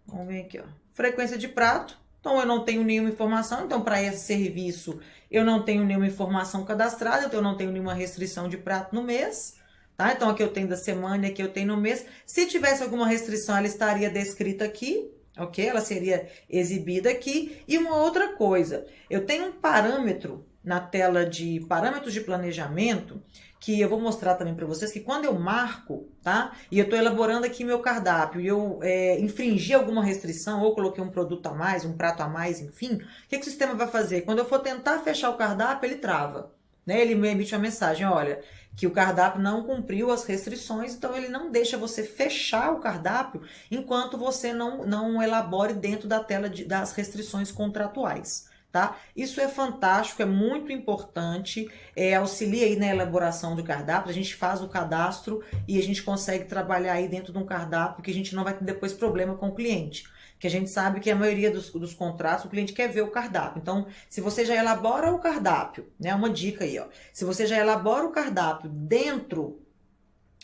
Vamos ver aqui, ó. Frequência de prato. Então, eu não tenho nenhuma informação, então, para esse serviço, eu não tenho nenhuma informação cadastrada, então, eu não tenho nenhuma restrição de prato no mês. Tá? Então, aqui eu tenho da semana, aqui eu tenho no mês. Se tivesse alguma restrição, ela estaria descrita aqui, ok? Ela seria exibida aqui. E uma outra coisa, eu tenho um parâmetro na tela de parâmetros de planejamento, que eu vou mostrar também para vocês, que quando eu marco, tá? E eu estou elaborando aqui meu cardápio, e eu infringi alguma restrição, ou coloquei um produto a mais, um prato a mais, enfim, o que o sistema vai fazer? Quando eu for tentar fechar o cardápio, ele trava, né? Ele me emite uma mensagem, olha, que o cardápio não cumpriu as restrições, então ele não deixa você fechar o cardápio enquanto você não elabore dentro da tela das restrições contratuais, tá? Isso é fantástico, é muito importante, auxilia aí na elaboração do cardápio, a gente faz o cadastro e a gente consegue trabalhar aí dentro de um cardápio que a gente não vai ter depois problema com o cliente. Que a gente sabe que a maioria dos contratos o cliente quer ver o cardápio. Então, se você já elabora o cardápio, né, uma dica aí, ó. Se você já elabora o cardápio dentro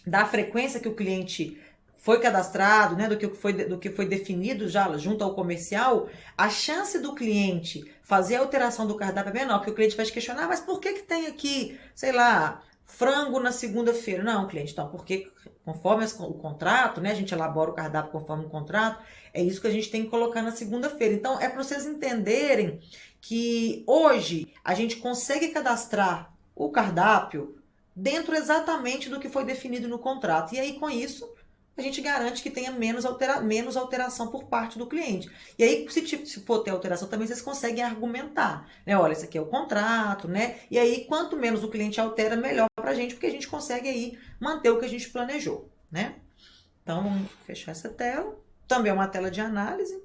da frequência que o cliente foi cadastrado, né, do que foi definido já junto ao comercial, a chance do cliente fazer a alteração do cardápio é menor, porque o cliente vai te questionar, mas por que tem aqui, sei lá, frango na segunda-feira? Não, cliente, então, porque conforme o contrato, né, a gente elabora o cardápio conforme o contrato, é isso que a gente tem que colocar na segunda-feira. Então, é para vocês entenderem que hoje a gente consegue cadastrar o cardápio dentro exatamente do que foi definido no contrato. E aí, com isso, a gente garante que tenha menos alteração por parte do cliente. E aí, se for ter alteração, também vocês conseguem argumentar, né? Olha, esse aqui é o contrato, né? E aí, quanto menos o cliente altera, melhor pra gente, porque a gente consegue aí manter o que a gente planejou, né? Então, vamos fechar essa tela. Também é uma tela de análise,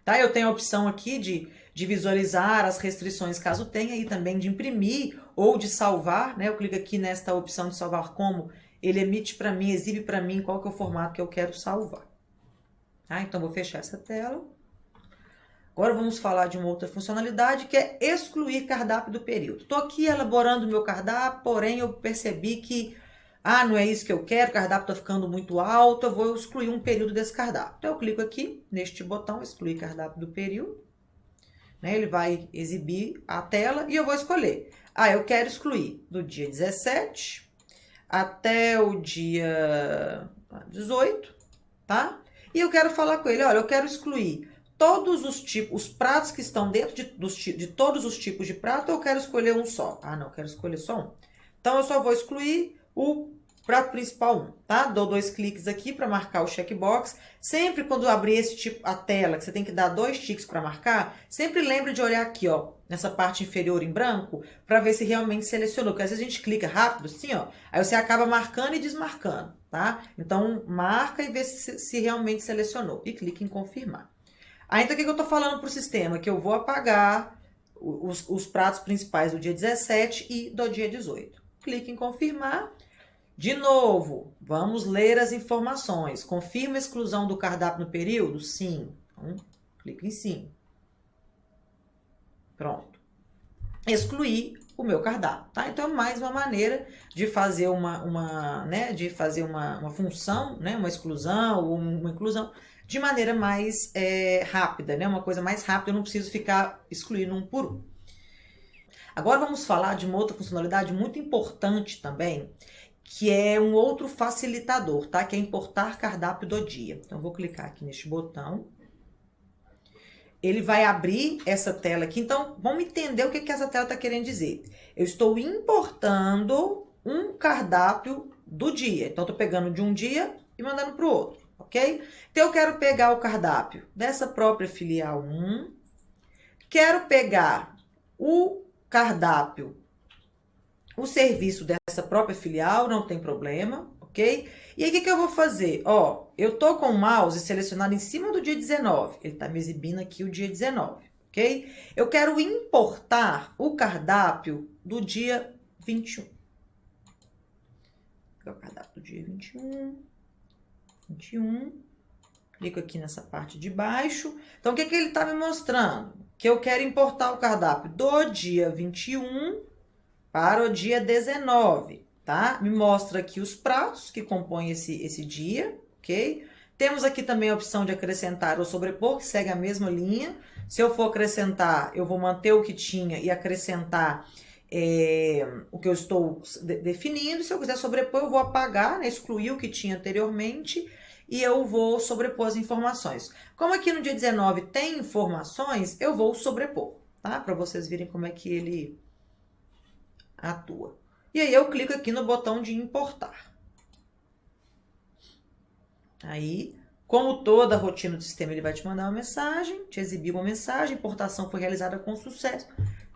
tá? Eu tenho a opção aqui de visualizar as restrições, caso tenha, e também de imprimir ou de salvar, né? Eu clico aqui nesta opção de salvar como, ele emite para mim, exibe para mim qual que é o formato que eu quero salvar. Tá? Então, vou fechar essa tela. Agora, vamos falar de uma outra funcionalidade, que é excluir cardápio do período. Estou aqui elaborando o meu cardápio, porém, eu percebi que, não é isso que eu quero, o cardápio está ficando muito alto, eu vou excluir um período desse cardápio. Então, eu clico aqui, neste botão, excluir cardápio do período. Né? Ele vai exibir a tela e eu vou escolher. Eu quero excluir do dia 17... até o dia 18, tá? E eu quero falar com ele, olha, eu quero excluir todos os pratos que estão dentro de todos os tipos de prato, ou eu quero escolher um só? Não, eu quero escolher só um. Então, eu só vou excluir o Prato principal 1, tá? Dou 2 cliques aqui para marcar o checkbox. Sempre quando abrir esse tipo, a tela, que você tem que dar 2 ticks para marcar, sempre lembre de olhar aqui, ó, nessa parte inferior em branco, para ver se realmente selecionou. Porque às vezes a gente clica rápido, assim, ó, aí você acaba marcando e desmarcando, tá? Então, marca e vê se realmente selecionou. E clique em confirmar. Aí, então, o que eu tô falando pro sistema? Que eu vou apagar os pratos principais do dia 17 e do dia 18. Clique em confirmar. De novo, vamos ler as informações. Confirma a exclusão do cardápio no período? Sim. Então, clique em sim. Pronto. Excluir o meu cardápio, tá? Então, é mais uma maneira de fazer uma função, né? Uma exclusão ou uma inclusão de maneira mais rápida, né? Uma coisa mais rápida, eu não preciso ficar excluindo um por um. Agora vamos falar de uma outra funcionalidade muito importante também, que é um outro facilitador, tá? Que é importar cardápio do dia. Então, eu vou clicar aqui neste botão. Ele vai abrir essa tela aqui. Então, vamos entender o que essa tela está querendo dizer. Eu estou importando um cardápio do dia. Então, estou pegando de um dia e mandando para o outro, ok? Então, eu quero pegar o cardápio dessa própria filial 1. Quero pegar o cardápio, o serviço dessa própria filial, não tem problema, ok? E aí, o que eu vou fazer? Ó, eu tô com o mouse selecionado em cima do dia 19. Ele tá me exibindo aqui o dia 19, ok? Eu quero importar o cardápio do dia 21. O cardápio do dia 21. Clico aqui nessa parte de baixo. Então, o que ele tá me mostrando? Que eu quero importar o cardápio do dia 21 para o dia 19, tá? Me mostra aqui os pratos que compõem esse dia, ok? Temos aqui também a opção de acrescentar ou sobrepor, que segue a mesma linha. Se eu for acrescentar, eu vou manter o que tinha e acrescentar o que eu estou definindo. Se eu quiser sobrepor, eu vou apagar, né? Excluir o que tinha anteriormente e eu vou sobrepor as informações. Como aqui no dia 19 tem informações, eu vou sobrepor, tá? Para vocês verem como é que ele atua. E aí eu clico aqui no botão de importar. Aí, como toda a rotina do sistema, ele vai te mandar uma mensagem, te exibir uma mensagem, importação foi realizada com sucesso.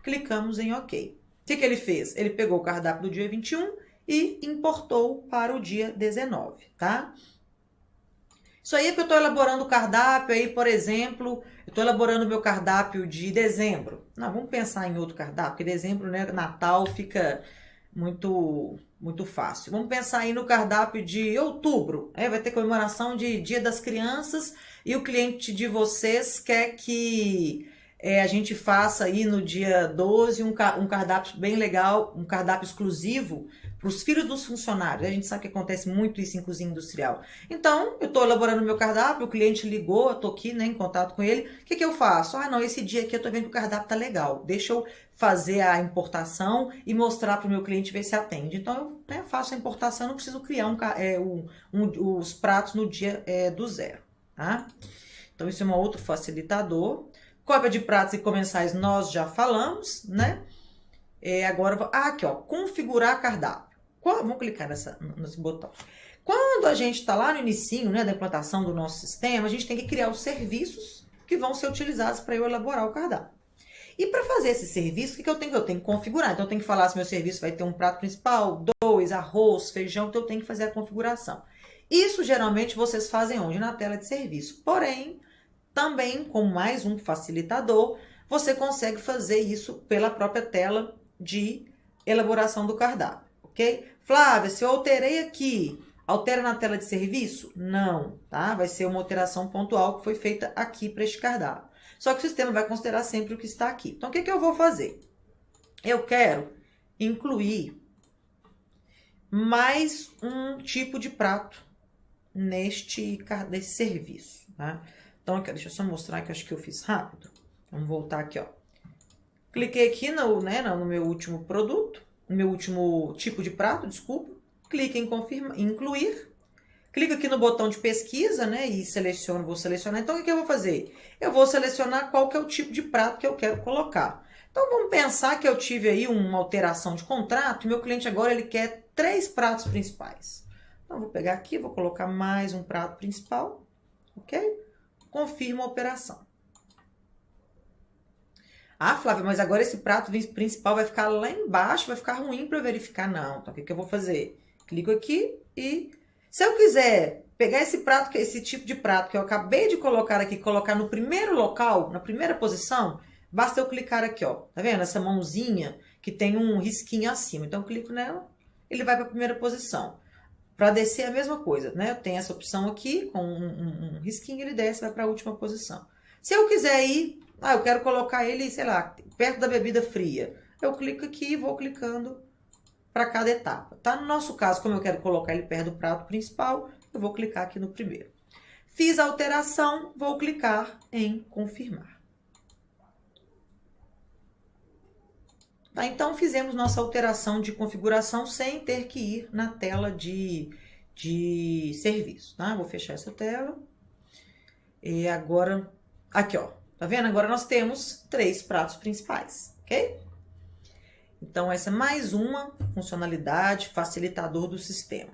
Clicamos em OK. O que ele fez? Ele pegou o cardápio do dia 21 e importou para o dia 19, tá? Isso aí é que eu estou elaborando o cardápio, aí, por exemplo, eu estou elaborando o meu cardápio de dezembro. Não, vamos pensar em outro cardápio, porque dezembro, né, Natal fica muito fácil. Vamos pensar aí no cardápio de outubro. Vai ter comemoração de Dia das Crianças e o cliente de vocês quer que a gente faça aí no dia 12 um cardápio bem legal, um cardápio exclusivo para os filhos dos funcionários. A gente sabe que acontece muito isso em cozinha industrial. Então, eu estou elaborando o meu cardápio, o cliente ligou, eu estou aqui, né, em contato com ele. O que eu faço? Ah, não, esse dia aqui eu estou vendo que o cardápio tá legal. Deixa eu fazer a importação e mostrar para o meu cliente ver se atende. Então, eu faço a importação, não preciso criar os pratos no dia do zero, tá? Então, isso é um outro facilitador. Cópia de pratos e comensais nós já falamos, né? Agora, aqui, ó, configurar cardápio. Vamos clicar nesse botão. Quando a gente está lá no inicinho, né, da implantação do nosso sistema, a gente tem que criar os serviços que vão ser utilizados para eu elaborar o cardápio. E para fazer esse serviço, o que eu tenho? Eu tenho que configurar. Então, eu tenho que falar se meu serviço vai ter um prato principal, 2, arroz, feijão, então eu tenho que fazer a configuração. Isso, geralmente, vocês fazem onde? Na tela de serviço. Porém, também, com mais um facilitador, você consegue fazer isso pela própria tela de elaboração do cardápio, ok? Flávia, se eu alterei aqui, altera na tela de serviço? Não, tá? Vai ser uma alteração pontual que foi feita aqui para este cardápio. Só que o sistema vai considerar sempre o que está aqui. Então, o que eu vou fazer? Eu quero incluir mais um tipo de prato nesse serviço, tá? Então, aqui, deixa eu só mostrar que eu acho que eu fiz rápido. Vamos voltar aqui, ó. Cliquei aqui no meu último produto, no meu último tipo de prato, desculpa. Clique em confirmar, incluir. Clico aqui no botão de pesquisa, né? E vou selecionar. Então, o que eu vou fazer? Eu vou selecionar qual que é o tipo de prato que eu quero colocar. Então vamos pensar que eu tive aí uma alteração de contrato e meu cliente agora ele quer 3 pratos principais. Então vou pegar aqui, vou colocar mais um prato principal, ok? Confirmo a operação. Ah, Flávia, mas agora esse prato principal vai ficar lá embaixo, vai ficar ruim para eu verificar. Não, então o que eu vou fazer? Clico aqui e... Se eu quiser pegar esse prato, esse tipo de prato que eu acabei de colocar aqui, colocar no primeiro local, na primeira posição, basta eu clicar aqui, ó. Tá vendo? Essa mãozinha que tem um risquinho acima. Então eu clico nela, ele vai para a primeira posição. Para descer é a mesma coisa, né? Eu tenho essa opção aqui, com um risquinho, ele desce, vai para a última posição. Se eu quiser ir... eu quero colocar ele, sei lá, perto da bebida fria. Eu clico aqui e vou clicando para cada etapa. Tá? No nosso caso, como eu quero colocar ele perto do prato principal, eu vou clicar aqui no primeiro. Fiz a alteração, vou clicar em confirmar. Tá? Então, fizemos nossa alteração de configuração sem ter que ir na tela de serviço. Tá? Vou fechar essa tela. E agora, aqui, ó. Tá vendo? Agora nós temos 3 pratos principais, ok? Então, essa é mais uma funcionalidade facilitador do sistema.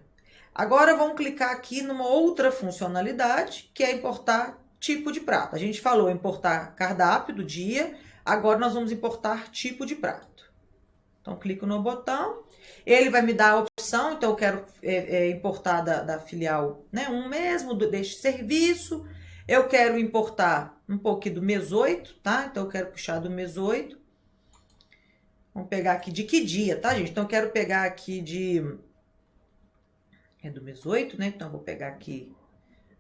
Agora, vamos clicar aqui numa outra funcionalidade, que é importar tipo de prato. A gente falou importar cardápio do dia, agora nós vamos importar tipo de prato. Então, clico no botão, ele vai me dar a opção, então eu quero importar da filial, né, um mesmo deste serviço. Eu quero importar um pouquinho do mês 8, tá? Então, eu quero puxar do mês 8. Vamos pegar aqui de que dia, tá, gente? Então, eu quero pegar aqui é do mês 8, né? Então, eu vou pegar aqui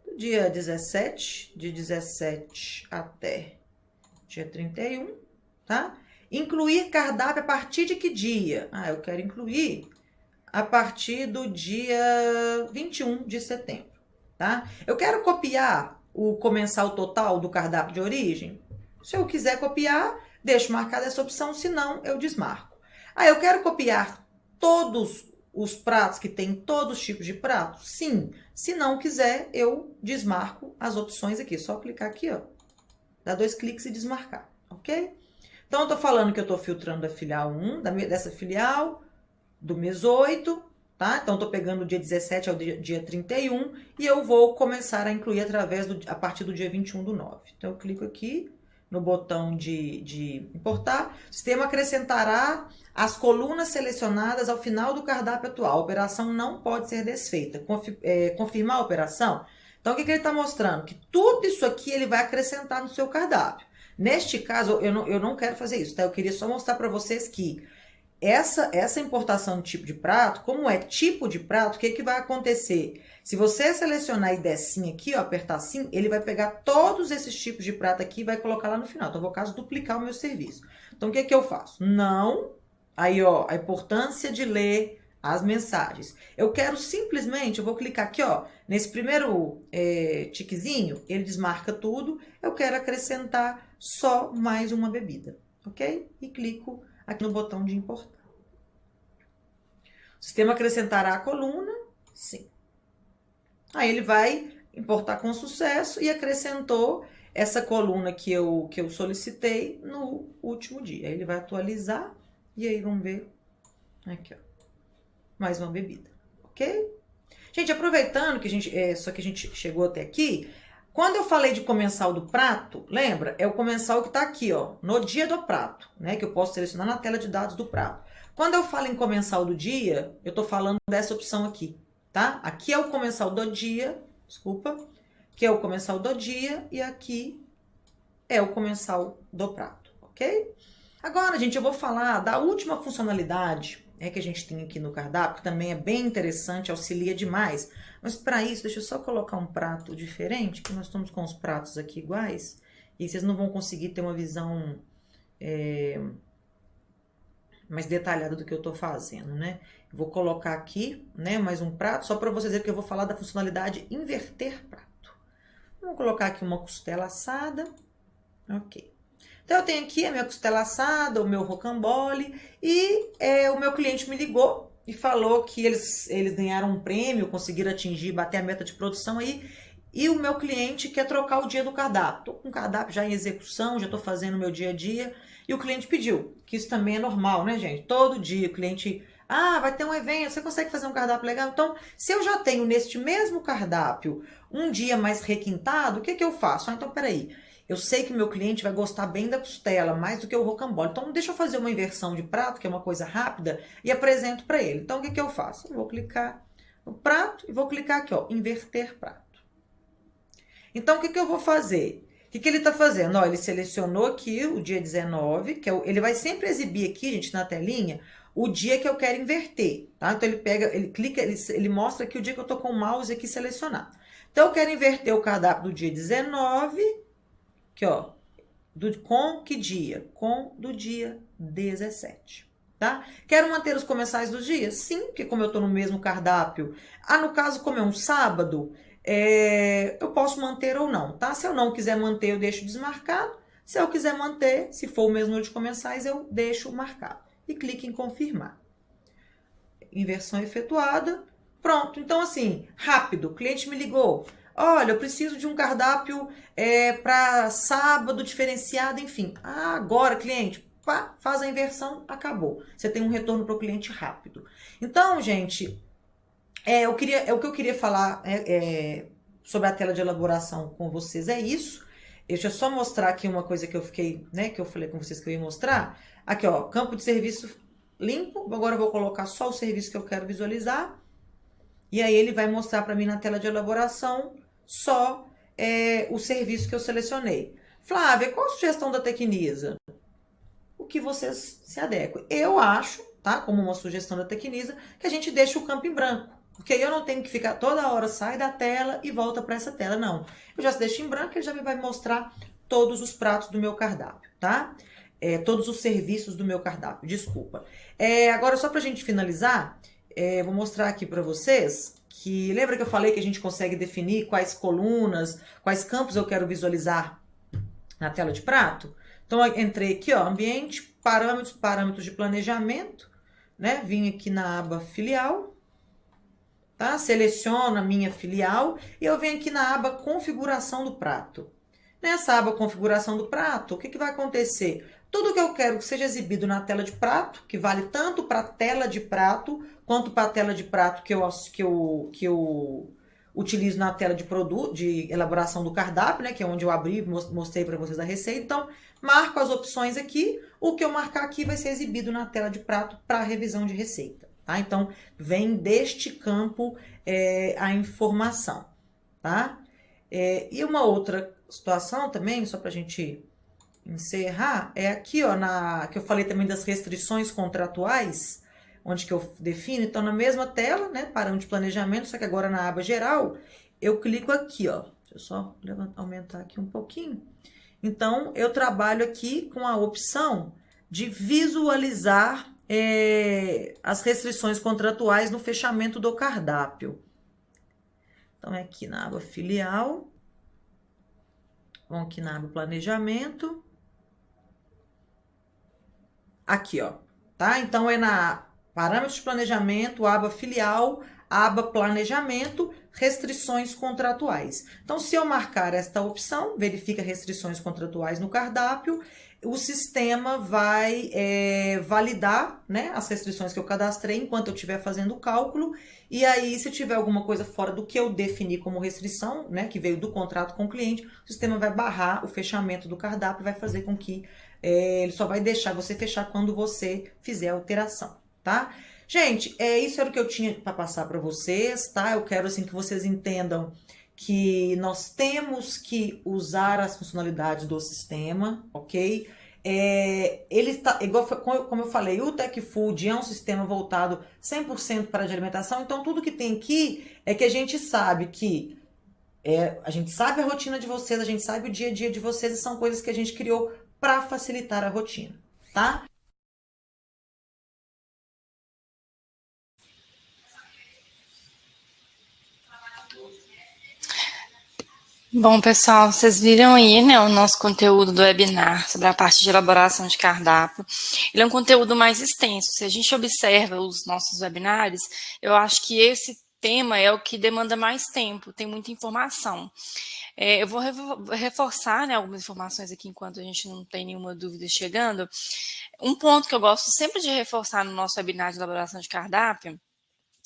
do dia 17, de 17 até dia 31, tá? Incluir cardápio a partir de que dia? Eu quero incluir a partir do dia 21 de setembro, tá? Eu quero copiar o comensal total do cardápio de origem. Se eu quiser copiar, deixo marcada essa opção, se não, eu desmarco. Eu quero copiar todos os pratos que tem todos os tipos de pratos? Sim. Se não quiser, eu desmarco as opções aqui. Só clicar aqui, ó. Dá 2 cliques e desmarcar, ok? Então, eu tô falando que eu tô filtrando a filial 1, dessa filial, do mês 8, tá? Então, eu tô pegando o dia 17 ao dia 31 e eu vou começar a incluir a partir do dia 21 do 9. Então, eu clico aqui no botão de importar. O sistema acrescentará as colunas selecionadas ao final do cardápio atual. A operação não pode ser desfeita. Confirmar a operação. Então, o que ele está mostrando? Que tudo isso aqui ele vai acrescentar no seu cardápio. Neste caso, eu não quero fazer isso, tá? Eu queria só mostrar para vocês que essa importação de tipo de prato, como é tipo de prato, o que vai acontecer? Se você selecionar e der sim aqui, ó, apertar sim, ele vai pegar todos esses tipos de prato aqui e vai colocar lá no final. Então, eu vou, caso, duplicar o meu serviço. Então, o que eu faço? Não. Aí, ó, a importância de ler as mensagens. Eu quero simplesmente, eu vou clicar aqui, ó, nesse primeiro tiquezinho, ele desmarca tudo. Eu quero acrescentar só mais uma bebida, ok? E clico aqui no botão de importar. O sistema acrescentará a coluna, sim. Aí ele vai importar com sucesso e acrescentou essa coluna que eu solicitei no último dia. Aí ele vai atualizar e aí vamos ver aqui, ó, mais uma bebida, ok? Gente, aproveitando que a gente chegou até aqui, quando eu falei de comensal do prato, lembra? É o comensal que tá aqui, ó, no dia do prato, né? Que eu posso selecionar na tela de dados do prato. Quando eu falo em comensal do dia, eu tô falando dessa opção aqui, tá? Aqui é o comensal do dia, desculpa, que é o comensal do dia e aqui é o comensal do prato, ok? Agora, gente, eu vou falar da última funcionalidade que a gente tem aqui no cardápio, que também é bem interessante, auxilia demais. Mas para isso, deixa eu só colocar um prato diferente, que nós estamos com os pratos aqui iguais, e vocês não vão conseguir ter uma visão mais detalhada do que eu estou fazendo, né? Eu vou colocar aqui, né, mais um prato, só para vocês verem que eu vou falar da funcionalidade inverter prato. Vamos colocar aqui uma costela assada, ok. Então, eu tenho aqui a minha costela assada, o meu rocambole, e o meu cliente me ligou e falou que eles ganharam um prêmio, conseguiram bater a meta de produção aí, e o meu cliente quer trocar o dia do cardápio. Estou com o cardápio já em execução, já estou fazendo o meu dia a dia, e o cliente pediu, que isso também é normal, né, gente? Todo dia o cliente, vai ter um evento, você consegue fazer um cardápio legal? Então, se eu já tenho neste mesmo cardápio um dia mais requintado, o que que eu faço? Então, peraí, eu sei que meu cliente vai gostar bem da costela, mais do que o rocambole. Então, deixa eu fazer uma inversão de prato, que é uma coisa rápida, e apresento para ele. Então, o que que eu faço? Eu vou clicar no prato e vou clicar aqui, ó, inverter prato. Então, o que que eu vou fazer? O que que ele está fazendo? Ó, ele selecionou aqui o dia 19, ele vai sempre exibir aqui, gente, na telinha, o dia que eu quero inverter, tá? Então, ele pega, ele clica, ele mostra aqui o dia que eu tô com o mouse aqui selecionado. Então, eu quero inverter o cardápio do dia 19, aqui, ó, com que dia? Com do dia 17, tá? Quero manter os comensais dos dias? Sim, porque como eu tô no mesmo cardápio, no caso, como é um sábado, eu posso manter ou não, tá? Se eu não quiser manter, eu deixo desmarcado. Se eu quiser manter, se for o mesmo número de comensais, eu deixo marcado. E clique em confirmar. Inversão efetuada. Pronto. Então, assim, rápido. O cliente me ligou. Olha, eu preciso de um cardápio para sábado diferenciado, enfim. Agora, cliente, pá, faz a inversão, acabou. Você tem um retorno para o cliente rápido. Então, gente, o que eu queria falar sobre a tela de elaboração com vocês é isso. Deixa eu só mostrar aqui uma coisa que eu fiquei, né, que eu falei com vocês que eu ia mostrar. Aqui, ó, campo de serviço limpo. Agora eu vou colocar só o serviço que eu quero visualizar. E aí ele vai mostrar para mim na tela de elaboração só o serviço que eu selecionei. Flávia, qual a sugestão da Tecnisa? O que vocês se adequem. Eu acho, tá, como uma sugestão da Tecnisa, que a gente deixa o campo em branco. Porque aí eu não tenho que ficar toda hora, sai da tela e volta para essa tela, não. Eu já deixo em branco, ele já me vai mostrar todos os pratos do meu cardápio, tá? Todos os serviços do meu cardápio, desculpa. Agora, só pra gente finalizar, vou mostrar aqui para vocês que... Lembra que eu falei que a gente consegue definir quais colunas, quais campos eu quero visualizar na tela de prato? Então, eu entrei aqui, ó, ambiente, parâmetros de planejamento, né? Vim aqui na aba filial, tá? Seleciono a minha filial e eu venho aqui na aba configuração do prato. Nessa aba configuração do prato, o que que vai acontecer? Tudo que eu quero que seja exibido na tela de prato, que vale tanto para a tela de prato, quanto para a tela de prato que eu utilizo na tela de produto, de elaboração do cardápio, né? Que é onde eu abri e mostrei para vocês a receita. Então, marco as opções aqui. O que eu marcar aqui vai ser exibido na tela de prato para revisão de receita, tá? Então, vem deste campo a informação, tá? E uma outra situação também, só para a gente encerrar, é aqui, ó, que eu falei também das restrições contratuais, onde que eu defino. Então, na mesma tela, né, parâmetro de planejamento, só que agora na aba geral, eu clico aqui, ó. Deixa eu só aumentar aqui um pouquinho. Então, eu trabalho aqui com a opção de visualizar as restrições contratuais no fechamento do cardápio. Então, é aqui na aba filial. Vamos aqui na aba planejamento. Aqui, ó, tá? Então, é na parâmetros de planejamento, aba filial, aba planejamento, restrições contratuais. Então, se eu marcar esta opção, verifica restrições contratuais no cardápio, o sistema vai validar, né, as restrições que eu cadastrei enquanto eu estiver fazendo o cálculo. E aí, se tiver alguma coisa fora do que eu defini como restrição, né, que veio do contrato com o cliente, o sistema vai barrar o fechamento do cardápio e vai fazer com que ele só vai deixar você fechar quando você fizer a alteração, tá? Gente, isso era o que eu tinha para passar para vocês, tá? Eu quero, assim, que vocês entendam que nós temos que usar as funcionalidades do sistema, ok? Ele está, igual como eu falei, o TechFood é um sistema voltado 100% para a de alimentação, então tudo que tem aqui é que a gente sabe que a gente sabe a rotina de vocês, a gente sabe o dia a dia de vocês, e são coisas que a gente criou para facilitar a rotina, tá? Bom, pessoal, vocês viram aí, né, o nosso conteúdo do webinar sobre a parte de elaboração de cardápio. Ele é um conteúdo mais extenso. Se a gente observa os nossos webinários, eu acho que esse tema é o que demanda mais tempo, tem muita informação. Eu vou reforçar, né, algumas informações aqui enquanto a gente não tem nenhuma dúvida chegando. Um ponto que eu gosto sempre de reforçar no nosso webinar de elaboração de cardápio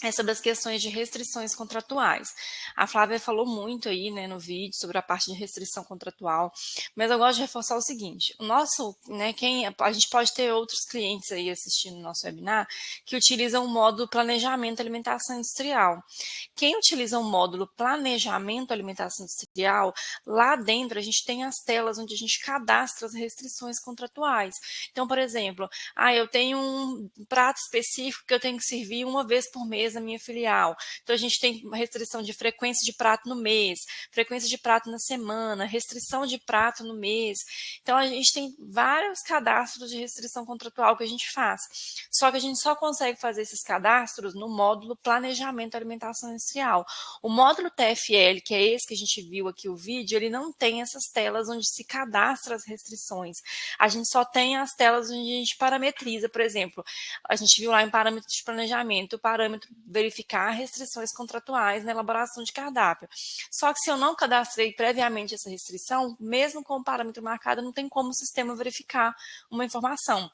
é sobre as questões de restrições contratuais. A Flávia falou muito aí, né, no vídeo sobre a parte de restrição contratual, mas eu gosto de reforçar o seguinte: o nosso, né, a gente pode ter outros clientes aí assistindo o nosso webinar que utilizam o módulo planejamento alimentação industrial. Quem utiliza o módulo planejamento alimentação industrial, lá dentro a gente tem as telas onde a gente cadastra as restrições contratuais. Então, por exemplo, eu tenho um prato específico que eu tenho que servir uma vez por mês na minha filial. Então, a gente tem uma restrição de frequência de prato no mês, frequência de prato na semana, restrição de prato no mês. Então, a gente tem vários cadastros de restrição contratual que a gente faz. Só que a gente só consegue fazer esses cadastros no módulo Planejamento Alimentação Industrial. O módulo TFL, que é esse que a gente viu aqui o vídeo, ele não tem essas telas onde se cadastra as restrições. A gente só tem as telas onde a gente parametriza, por exemplo, a gente viu lá em parâmetros de planejamento, o parâmetro verificar restrições contratuais na elaboração de cardápio. Só que se eu não cadastrei previamente essa restrição, mesmo com o parâmetro marcado, não tem como o sistema verificar uma informação.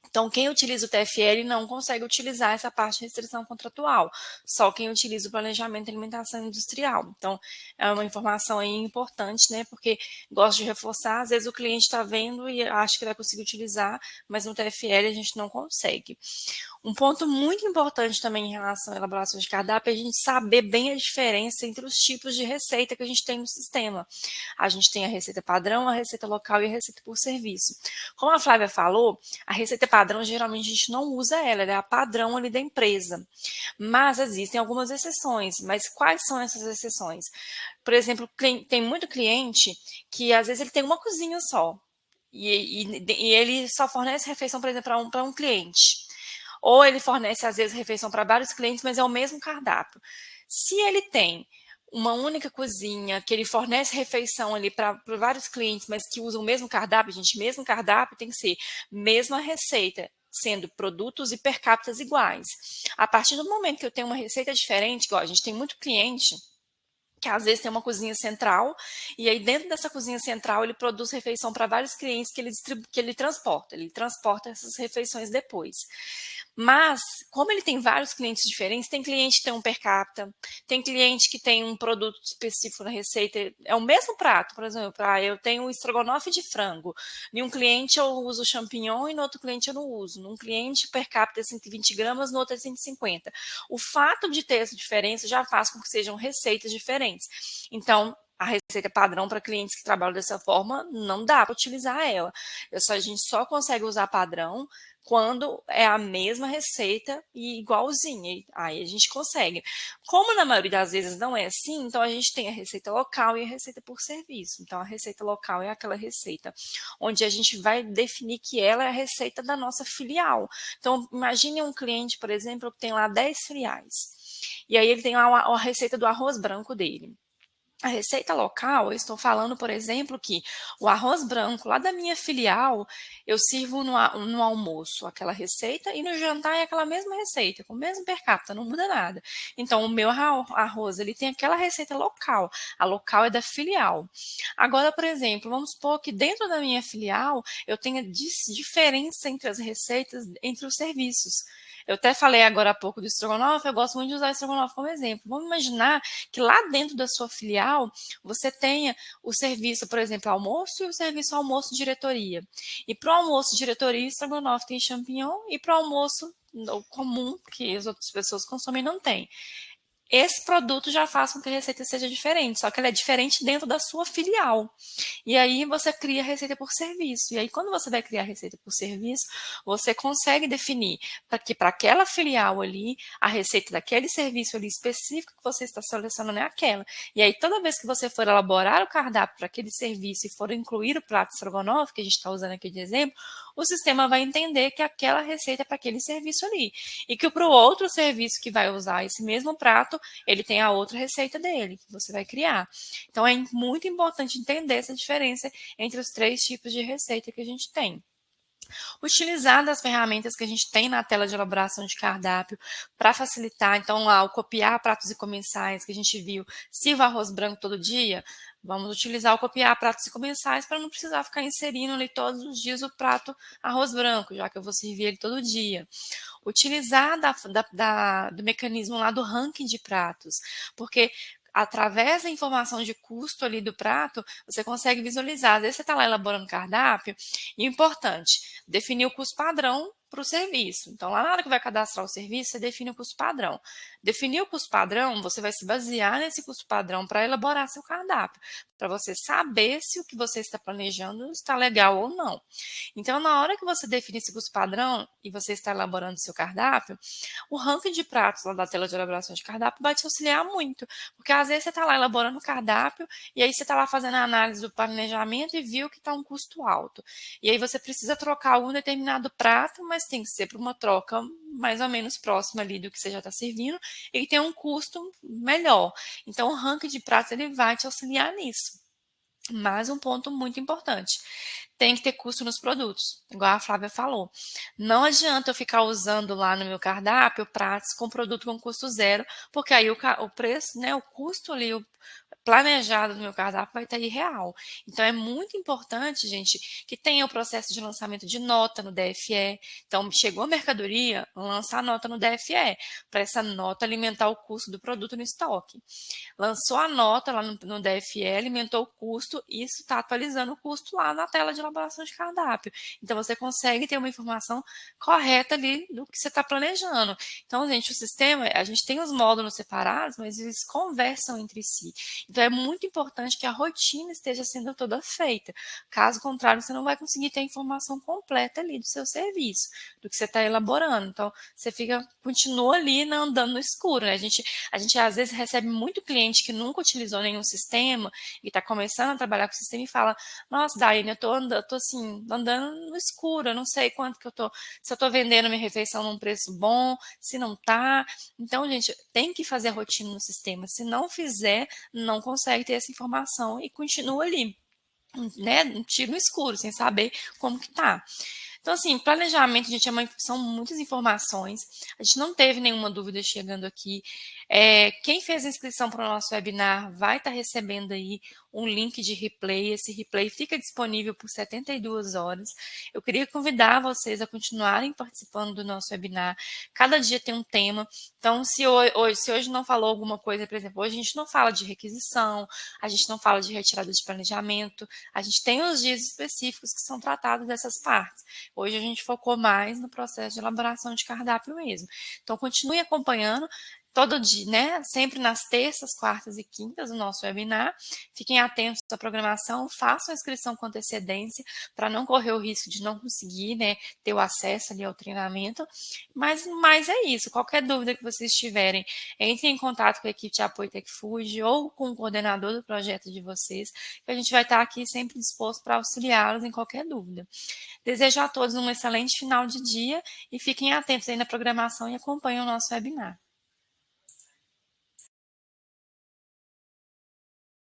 Então, quem utiliza o TFL não consegue utilizar essa parte de restrição contratual, só quem utiliza o planejamento de alimentação industrial. Então, é uma informação aí importante, né? Porque gosto de reforçar, às vezes o cliente está vendo e acha que vai conseguir utilizar, mas no TFL a gente não consegue. Um ponto muito importante também em relação à elaboração de cardápio é a gente saber bem a diferença entre os tipos de receita que a gente tem no sistema. A gente tem a receita padrão, a receita local e a receita por serviço. Como a Flávia falou, a receita padrão geralmente a gente não usa ela é a padrão ali da empresa. Mas existem algumas exceções. Mas quais são essas exceções? Por exemplo, tem muito cliente que às vezes ele tem uma cozinha só. E ele só fornece refeição, por exemplo, para um cliente. Ou ele fornece, às vezes, refeição para vários clientes, mas é o mesmo cardápio. Se ele tem uma única cozinha, que ele fornece refeição ali para vários clientes, mas que usam o mesmo cardápio, gente, mesmo cardápio tem que ser mesma receita, sendo produtos e per capita iguais. A partir do momento que eu tenho uma receita diferente, igual a gente tem muito cliente que às vezes tem uma cozinha central, e aí dentro dessa cozinha central ele produz refeição para vários clientes que ele transporta essas refeições depois. Mas, como ele tem vários clientes diferentes, tem cliente que tem um per capita, tem cliente que tem um produto específico na receita, é o mesmo prato, por exemplo, eu tenho um estrogonofe de frango, em um cliente eu uso champignon e no outro cliente eu não uso, num cliente per capita é 120 gramas, no outro é 150. O fato de ter essa diferença já faz com que sejam receitas diferentes. Então, a receita padrão para clientes que trabalham dessa forma, não dá para utilizar ela. A gente só consegue usar padrão quando é a mesma receita e igualzinha. Aí a gente consegue. Como na maioria das vezes não é assim, então a gente tem a receita local e a receita por serviço. Então a receita local é aquela receita onde a gente vai definir que ela é a receita da nossa filial. Então imagine um cliente, por exemplo, que tem lá 10 filiais. E aí ele tem a receita do arroz branco dele. A receita local, eu estou falando, por exemplo, que o arroz branco lá da minha filial, eu sirvo no almoço aquela receita e no jantar é aquela mesma receita, com o mesmo per capita, não muda nada. Então, o meu arroz, ele tem aquela receita local, a local é da filial. Agora, por exemplo, vamos supor que dentro da minha filial eu tenha diferença entre as receitas, entre os serviços. Eu até falei agora há pouco do estrogonofe, eu gosto muito de usar o estrogonofe como exemplo. Vamos imaginar que lá dentro da sua filial você tenha o serviço, por exemplo, almoço e o serviço almoço diretoria. E para o almoço diretoria, o estrogonofe tem champignon e para o almoço comum, que as outras pessoas consomem, não tem. Esse produto já faz com que a receita seja diferente, só que ela é diferente dentro da sua filial. E aí você cria a receita por serviço. E aí, quando você vai criar a receita por serviço, você consegue definir para aquela filial ali, a receita daquele serviço ali específico que você está selecionando é aquela. E aí, toda vez que você for elaborar o cardápio para aquele serviço e for incluir o prato estrogonofe, que a gente está usando aqui de exemplo, o sistema vai entender que aquela receita é para aquele serviço ali. E que para o outro serviço que vai usar esse mesmo prato, ele tem a outra receita dele, que você vai criar. Então, é muito importante entender essa diferença entre os três tipos de receita que a gente tem. Utilizar das ferramentas que a gente tem na tela de elaboração de cardápio para facilitar. Então, ao copiar pratos e comensais que a gente viu, sirva arroz branco todo dia, vamos utilizar o copiar pratos e comensais para não precisar ficar inserindo ali todos os dias o prato arroz branco, já que eu vou servir ele todo dia. Utilizar do mecanismo lá do ranking de pratos, porque através da informação de custo ali do prato, você consegue visualizar. Às vezes você está lá elaborando cardápio, e o importante, definir o custo padrão para o serviço. Então, lá na hora que vai cadastrar o serviço, você define o custo padrão. Definir o custo padrão, você vai se basear nesse custo padrão para elaborar seu cardápio, para você saber se o que você está planejando está legal ou não. Então, na hora que você define esse custo padrão e você está elaborando seu cardápio, o ranking de pratos lá da tela de elaboração de cardápio vai te auxiliar muito, porque às vezes você está lá elaborando o cardápio e aí você está lá fazendo a análise do planejamento e viu que está um custo alto. E aí você precisa trocar um determinado prato, mas tem que ser para uma troca mais ou menos próxima ali do que você já está servindo e tem um custo melhor. Então, o ranking de pratos ele vai te auxiliar nisso. Mais um ponto muito importante. Tem que ter custo nos produtos, igual a Flávia falou. Não adianta eu ficar usando lá no meu cardápio pratos com produto com custo zero, porque aí o preço, né, o custo ali, o planejado do meu cardápio vai estar irreal. Então, é muito importante, gente, que tenha o processo de lançamento de nota no DFE. Então, chegou a mercadoria, lança a nota no DFE, para essa nota alimentar o custo do produto no estoque. Lançou a nota lá no DFE, alimentou o custo, e isso está atualizando o custo lá na tela de elaboração de cardápio. Então, você consegue ter uma informação correta ali do que você está planejando. Então, gente, o sistema, a gente tem os módulos separados, mas eles conversam entre si. Então, é muito importante que a rotina esteja sendo toda feita. Caso contrário, você não vai conseguir ter a informação completa ali do seu serviço, do que você está elaborando. Então, você continua ali andando no escuro, né? A gente às vezes recebe muito cliente que nunca utilizou nenhum sistema e está começando a trabalhar com o sistema e fala: nossa, Daiane, eu tô assim, andando no escuro, eu não sei quanto que se eu tô vendendo minha refeição num preço bom, se não tá. Então, gente, tem que fazer a rotina no sistema. Se não fizer, não consegue ter essa informação e continua ali, né, um tiro no escuro, sem saber como que tá. Então, assim, planejamento, gente, são muitas informações. A gente não teve nenhuma dúvida chegando aqui. Quem fez a inscrição para o nosso webinar vai estar recebendo aí um link de replay. Esse replay fica disponível por 72 horas. Eu queria convidar vocês a continuarem participando do nosso webinar. Cada dia tem um tema. Então, se hoje não falou alguma coisa, por exemplo, hoje a gente não fala de requisição, a gente não fala de retirada de planejamento, a gente tem os dias específicos que são tratados dessas partes. Hoje a gente focou mais no processo de elaboração de cardápio mesmo. Então, continue acompanhando todo dia, né? Sempre nas terças, quartas e quintas, o nosso webinar. Fiquem atentos à programação, façam a inscrição com antecedência para não correr o risco de não conseguir, né, ter o acesso ali ao treinamento. Mas é isso. Qualquer dúvida que vocês tiverem, entrem em contato com a equipe de apoio TechFood ou com o coordenador do projeto de vocês, que a gente vai estar aqui sempre disposto para auxiliá-los em qualquer dúvida. Desejo a todos um excelente final de dia e fiquem atentos aí na programação e acompanhem o nosso webinar.